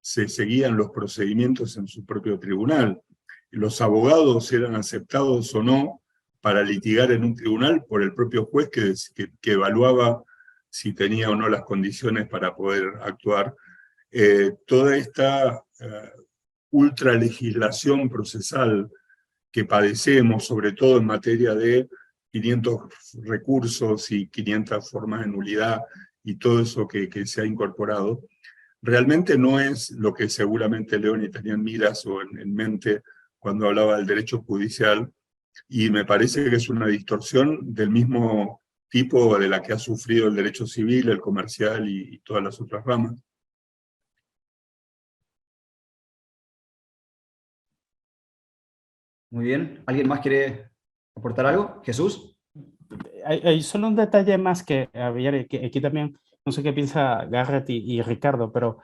Speaker 3: se seguían los procedimientos en su propio tribunal. Los abogados eran aceptados o no para litigar en un tribunal por el propio juez que evaluaba si tenía o no las condiciones para poder actuar. Toda esta ultralegislación procesal que padecemos, sobre todo en materia de 500 recursos y 500 formas de nulidad y todo eso que se ha incorporado, realmente no es lo que seguramente Leoni tenía en miras o en mente cuando hablaba del derecho judicial, y me parece que es una distorsión del mismo tipo de la que ha sufrido el derecho civil, el comercial y todas las otras ramas.
Speaker 1: Muy bien. ¿Alguien más quiere aportar algo? ¿Jesús?
Speaker 2: Hay solo un detalle más que había aquí también, no sé qué piensa Garrett y Ricardo, pero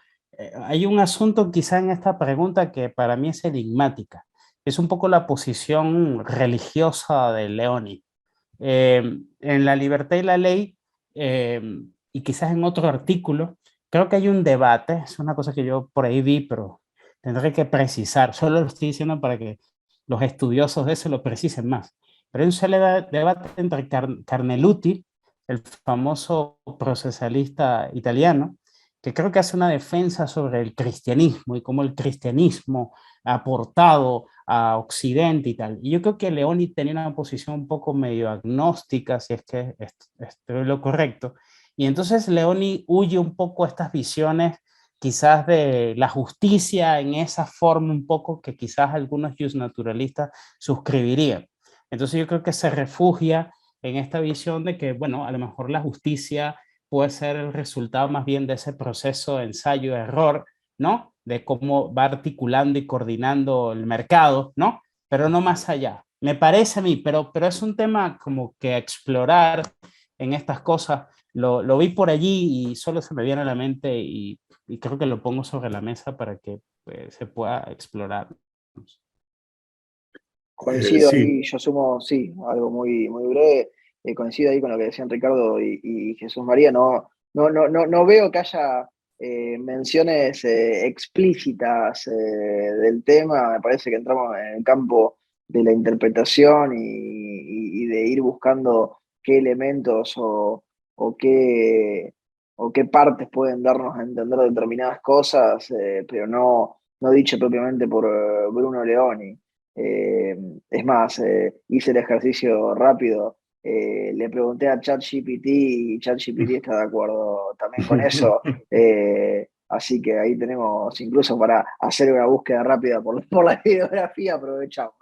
Speaker 2: hay un asunto quizá en esta pregunta que para mí es enigmática. Es un poco la posición religiosa de Leoni. En La libertad y la ley, y quizás en otro artículo, creo que hay un debate, es una cosa que yo por ahí vi, pero tendré que precisar, solo lo estoy diciendo para que los estudiosos de eso lo precisen más. Pero hay un debate entre Carneluti, el famoso procesalista italiano, que creo que hace una defensa sobre el cristianismo y cómo el cristianismo ha aportado a Occidente y tal. Y yo creo que Leoni tenía una posición un poco medio agnóstica, si es que esto es lo correcto. Y entonces Leoni huye un poco a estas visiones quizás de la justicia en esa forma un poco que quizás algunos justnaturalistas suscribirían. Entonces yo creo que se refugia en esta visión de que, bueno, a lo mejor la justicia puede ser el resultado más bien de ese proceso de ensayo-error, ¿no? De cómo va articulando y coordinando el mercado, ¿no? Pero no más allá. Me parece a mí, pero es un tema como que explorar en estas cosas. Lo vi por allí y solo se me viene a la mente y creo que lo pongo sobre la mesa para que se pueda explorar.
Speaker 4: Coincido
Speaker 3: Sí.
Speaker 4: ahí, yo sumo, sí, algo muy, muy breve. Coincido ahí con lo que decían Ricardo y Jesús María. No veo que haya menciones explícitas del tema. Me parece que entramos en el campo de la interpretación y de ir buscando qué elementos o qué partes pueden darnos a entender determinadas cosas, pero no dicho propiamente por Bruno Leoni. Es más, hice el ejercicio rápido, le pregunté a ChatGPT y ChatGPT está de acuerdo también con eso. Así que ahí tenemos incluso para hacer una búsqueda rápida por la bibliografía, aprovechamos.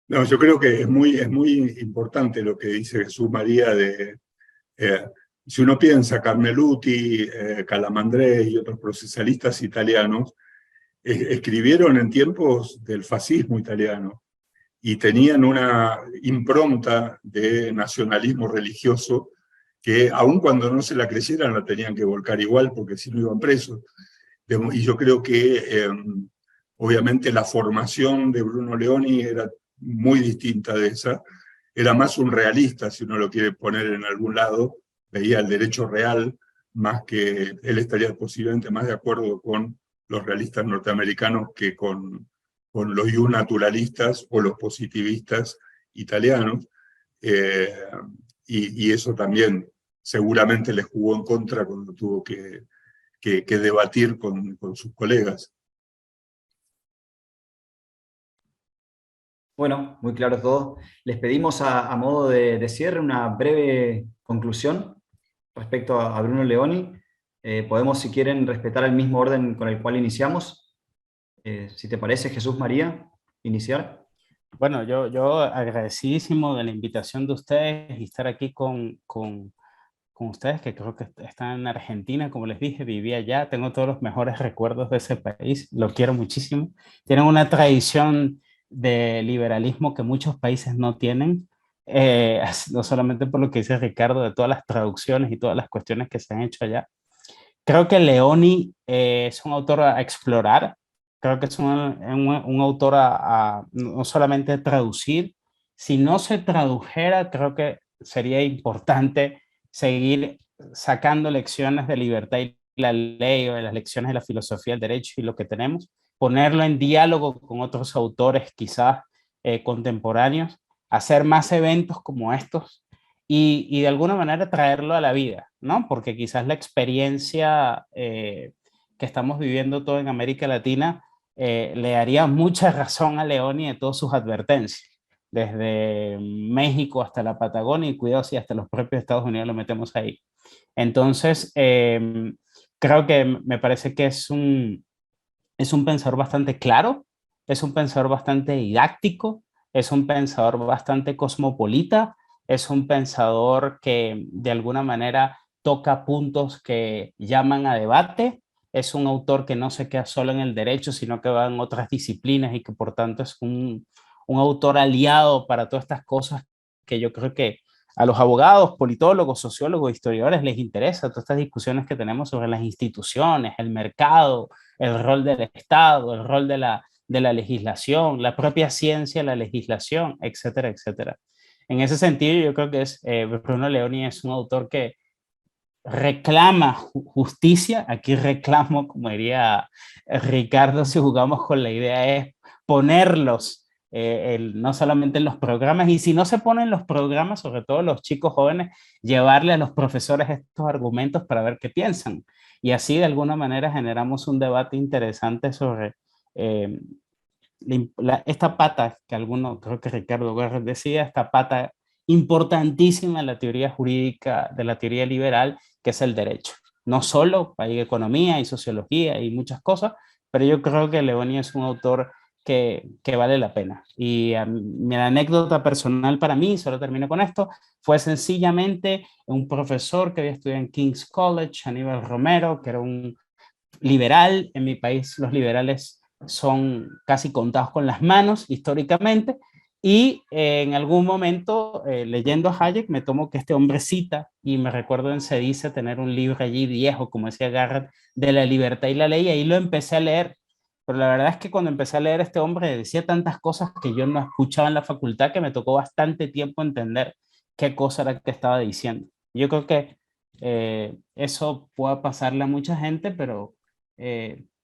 Speaker 3: No, yo creo que es muy importante lo que dice Jesús María de... si uno piensa, Carneluti, Calamandré y otros procesalistas italianos, escribieron en tiempos del fascismo italiano y tenían una impronta de nacionalismo religioso que aun cuando no se la creyeran la tenían que volcar igual porque si no iban presos. Y yo creo que obviamente la formación de Bruno Leoni era muy distinta de esa, era más un realista, si uno lo quiere poner en algún lado, veía el derecho real, más que él estaría posiblemente más de acuerdo con los realistas norteamericanos que con los naturalistas o los positivistas italianos. y eso también seguramente le jugó en contra cuando tuvo que debatir con sus colegas.
Speaker 1: Bueno, muy claro todo. Les pedimos a modo de cierre una breve conclusión respecto a Bruno Leoni. Podemos, si quieren, respetar el mismo orden con el cual iniciamos. Si te parece, Jesús María, iniciar.
Speaker 2: Bueno, yo agradecidísimo de la invitación de ustedes y estar aquí con ustedes, que creo que están en Argentina, como les dije, viví allá, tengo todos los mejores recuerdos de ese país, lo quiero muchísimo. Tienen una tradición de liberalismo que muchos países no tienen, no solamente por lo que dice Ricardo, de todas las traducciones y todas las cuestiones que se han hecho allá. Creo que Leoni es un autor a explorar, creo que es un autor a no solamente traducir. Si no se tradujera, creo que sería importante seguir sacando lecciones de libertad y la ley, o de las lecciones de la filosofía del derecho y lo que tenemos, ponerlo en diálogo con otros autores quizás contemporáneos, hacer más eventos como estos y de alguna manera traerlo a la vida, ¿no? Porque quizás la experiencia que estamos viviendo todo en América Latina le daría mucha razón a Leoni de todas sus advertencias, desde México hasta la Patagonia, y cuidado si hasta los propios Estados Unidos lo metemos ahí. Entonces, creo que me parece que es un pensador bastante claro, es un pensador bastante didáctico, es un pensador bastante cosmopolita, es un pensador que de alguna manera toca puntos que llaman a debate, es un autor que no se queda solo en el derecho, sino que va en otras disciplinas y que por tanto es un autor aliado para todas estas cosas que yo creo que a los abogados, politólogos, sociólogos, historiadores les interesa, todas estas discusiones que tenemos sobre las instituciones, el mercado, el rol del Estado, el rol de la legislación, la propia ciencia, la legislación, etcétera, etcétera. En ese sentido, yo creo que Bruno Leoni es un autor que reclama justicia. Aquí reclamo, como diría Ricardo, si jugamos con la idea, es ponerlos no solamente en los programas, y si no se ponen los programas, sobre todo los chicos jóvenes, llevarle a los profesores estos argumentos para ver qué piensan. Y así de alguna manera generamos un debate interesante sobre esta pata que creo que Ricardo Guerres decía, esta pata importantísima en la teoría jurídica, de la teoría liberal, que es el derecho. No solo, hay economía y sociología y muchas cosas, pero yo creo que Leoni es un autor que vale la pena. Y mi anécdota personal para mí, solo termino con esto, fue sencillamente un profesor que había estudiado en King's College, Aníbal Romero, que era un liberal. En mi país los liberales son casi contados con las manos históricamente, y en algún momento leyendo a Hayek me tomo que este hombre cita, y me recuerdo en Cedice tener un libro allí viejo, como decía Garrett, de la libertad y la ley, y ahí lo empecé a leer. Pero la verdad es que cuando empecé a leer, este hombre decía tantas cosas que yo no escuchaba en la facultad, que me tocó bastante tiempo entender qué cosa era que estaba diciendo. Yo creo que eso puede pasarle a mucha gente, pero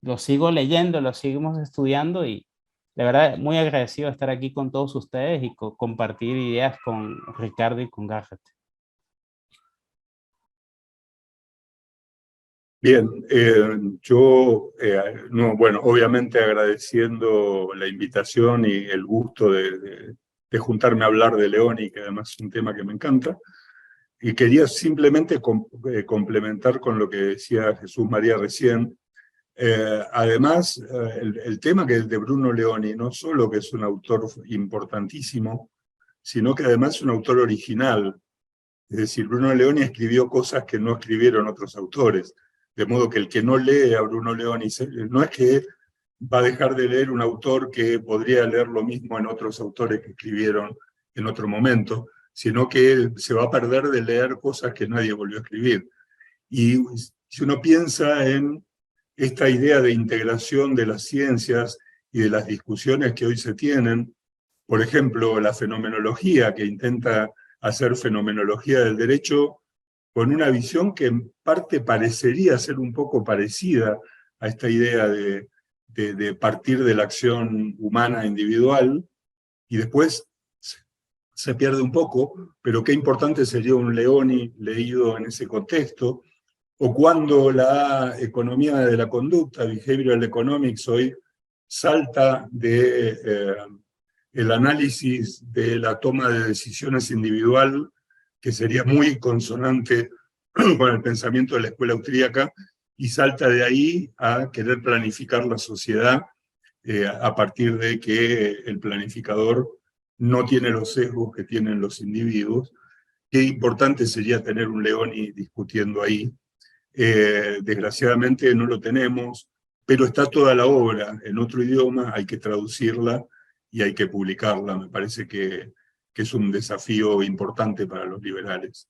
Speaker 2: lo sigo leyendo, lo seguimos estudiando, y de verdad muy agradecido de estar aquí con todos ustedes y compartir ideas con Ricardo y con Garrett.
Speaker 3: Bien, yo, no, bueno, obviamente agradeciendo la invitación y el gusto de juntarme a hablar de Leoni, que además es un tema que me encanta, y quería simplemente complementar con lo que decía Jesús María recién. Además, el tema que es de Bruno Leoni, no solo que es un autor importantísimo, sino que además es un autor original. Es decir, Bruno Leoni escribió cosas que no escribieron otros autores. De modo que el que no lee a Bruno Leoni, no es que va a dejar de leer un autor que podría leer lo mismo en otros autores que escribieron en otro momento, sino que se va a perder de leer cosas que nadie volvió a escribir. Y si uno piensa en esta idea de integración de las ciencias y de las discusiones que hoy se tienen, por ejemplo, la fenomenología, que intenta hacer fenomenología del derecho con una visión que en parte parecería ser un poco parecida a esta idea de partir de la acción humana individual y después se pierde un poco, pero qué importante sería un Leoni leído en ese contexto, o cuando la economía de la conducta, behavioral economics, hoy salta de el análisis de la toma de decisiones individual, que sería muy consonante con el pensamiento de la escuela austríaca, y salta de ahí a querer planificar la sociedad a partir de que el planificador no tiene los sesgos que tienen los individuos. Qué importante sería tener un Leoni discutiendo ahí. Desgraciadamente no lo tenemos, pero está toda la obra en otro idioma, hay que traducirla y hay que publicarla. Me parece que es un desafío importante para los liberales.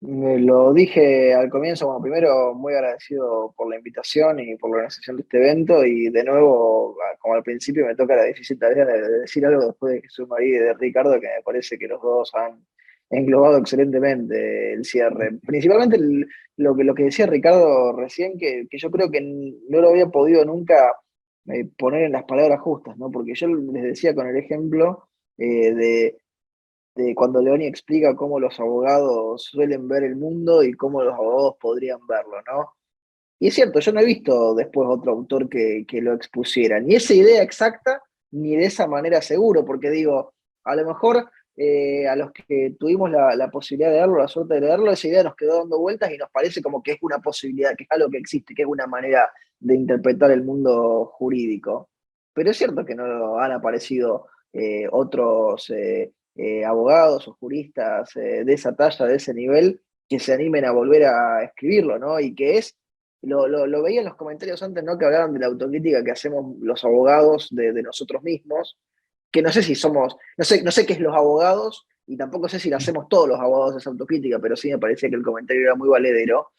Speaker 4: Lo dije al comienzo, bueno, primero muy agradecido por la invitación y por la organización de este evento, y de nuevo, como al principio, me toca la difícil tarea de decir algo después de Jesús María y de Ricardo, que me parece que los dos han englobado excelentemente el cierre. Principalmente lo que decía Ricardo recién, que yo creo que no lo había podido nunca poner en las palabras justas, ¿no? Porque yo les decía con el ejemplo de cuando Leoni explica cómo los abogados suelen ver el mundo y cómo los abogados podrían verlo, ¿no? Y es cierto, yo no he visto después otro autor que lo expusiera, ni esa idea exacta, ni de esa manera seguro, porque digo, a lo mejor a los que tuvimos la posibilidad de leerlo, la suerte de leerlo, esa idea nos quedó dando vueltas y nos parece como que es una posibilidad, que es algo que existe, que es una manera de interpretar el mundo jurídico. Pero es cierto que no han aparecido otros abogados o juristas de esa talla, de ese nivel, que se animen a volver a escribirlo, ¿no? Y que lo veía en los comentarios antes, ¿no? Que hablaban de la autocrítica que hacemos los abogados de nosotros mismos, que no sé si somos, no sé qué es los abogados, y tampoco sé si lo hacemos todos los abogados esa autocrítica, pero sí me parecía que el comentario era muy valedero.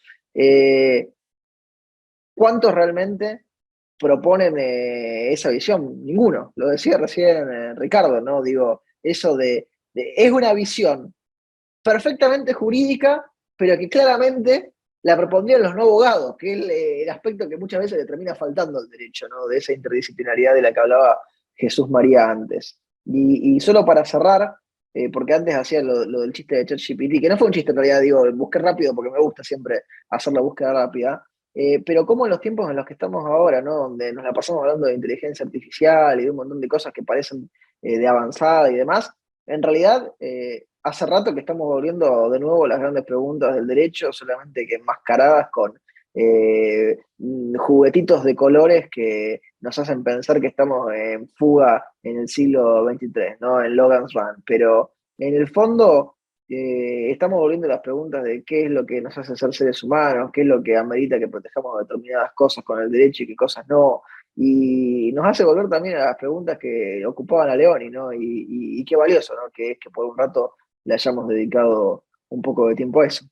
Speaker 4: ¿Cuántos realmente proponen esa visión? Ninguno. Lo decía recién Ricardo, ¿no? Digo, eso es una visión perfectamente jurídica, pero que claramente la propondrían los no abogados, que es el aspecto que muchas veces le termina faltando al derecho, ¿no? De esa interdisciplinaridad de la que hablaba Jesús María antes. Y solo para cerrar, porque antes hacía lo del chiste de ChatGPT, que no fue un chiste en realidad, digo, busqué rápido porque me gusta siempre hacer la búsqueda rápida, pero como en los tiempos en los que estamos ahora, ¿no? Donde nos la pasamos hablando de inteligencia artificial y de un montón de cosas que parecen de avanzada y demás, en realidad hace rato que estamos volviendo de nuevo a las grandes preguntas del derecho, solamente que enmascaradas con juguetitos de colores que nos hacen pensar que estamos en fuga en el siglo XXIII, ¿no? En Logan's Run, pero en el fondo estamos volviendo a las preguntas de qué es lo que nos hace ser seres humanos, qué es lo que amerita que protejamos determinadas cosas con el derecho y qué cosas no, y nos hace volver también a las preguntas que ocupaban a Leoni, ¿no? Y qué valioso, ¿no? Que es que por un rato le hayamos dedicado un poco de tiempo a eso.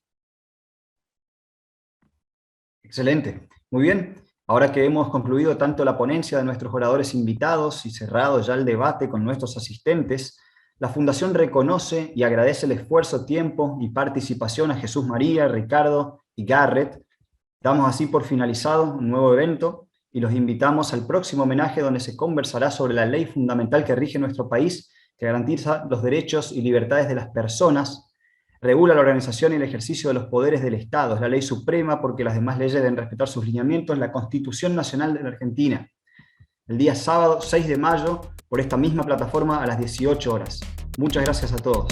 Speaker 1: Excelente. Muy bien. Ahora que hemos concluido tanto la ponencia de nuestros oradores invitados y cerrado ya el debate con nuestros asistentes, la Fundación reconoce y agradece el esfuerzo, tiempo y participación a Jesús María, Ricardo y Garrett. Damos así por finalizado un nuevo evento y los invitamos al próximo homenaje, donde se conversará sobre la ley fundamental que rige nuestro país, que garantiza los derechos y libertades de las personas, regula la organización y el ejercicio de los poderes del Estado, es la ley suprema porque las demás leyes deben respetar sus lineamientos, la Constitución Nacional de la Argentina. El día sábado 6 de mayo, por esta misma plataforma a las 18 horas. Muchas gracias a todos.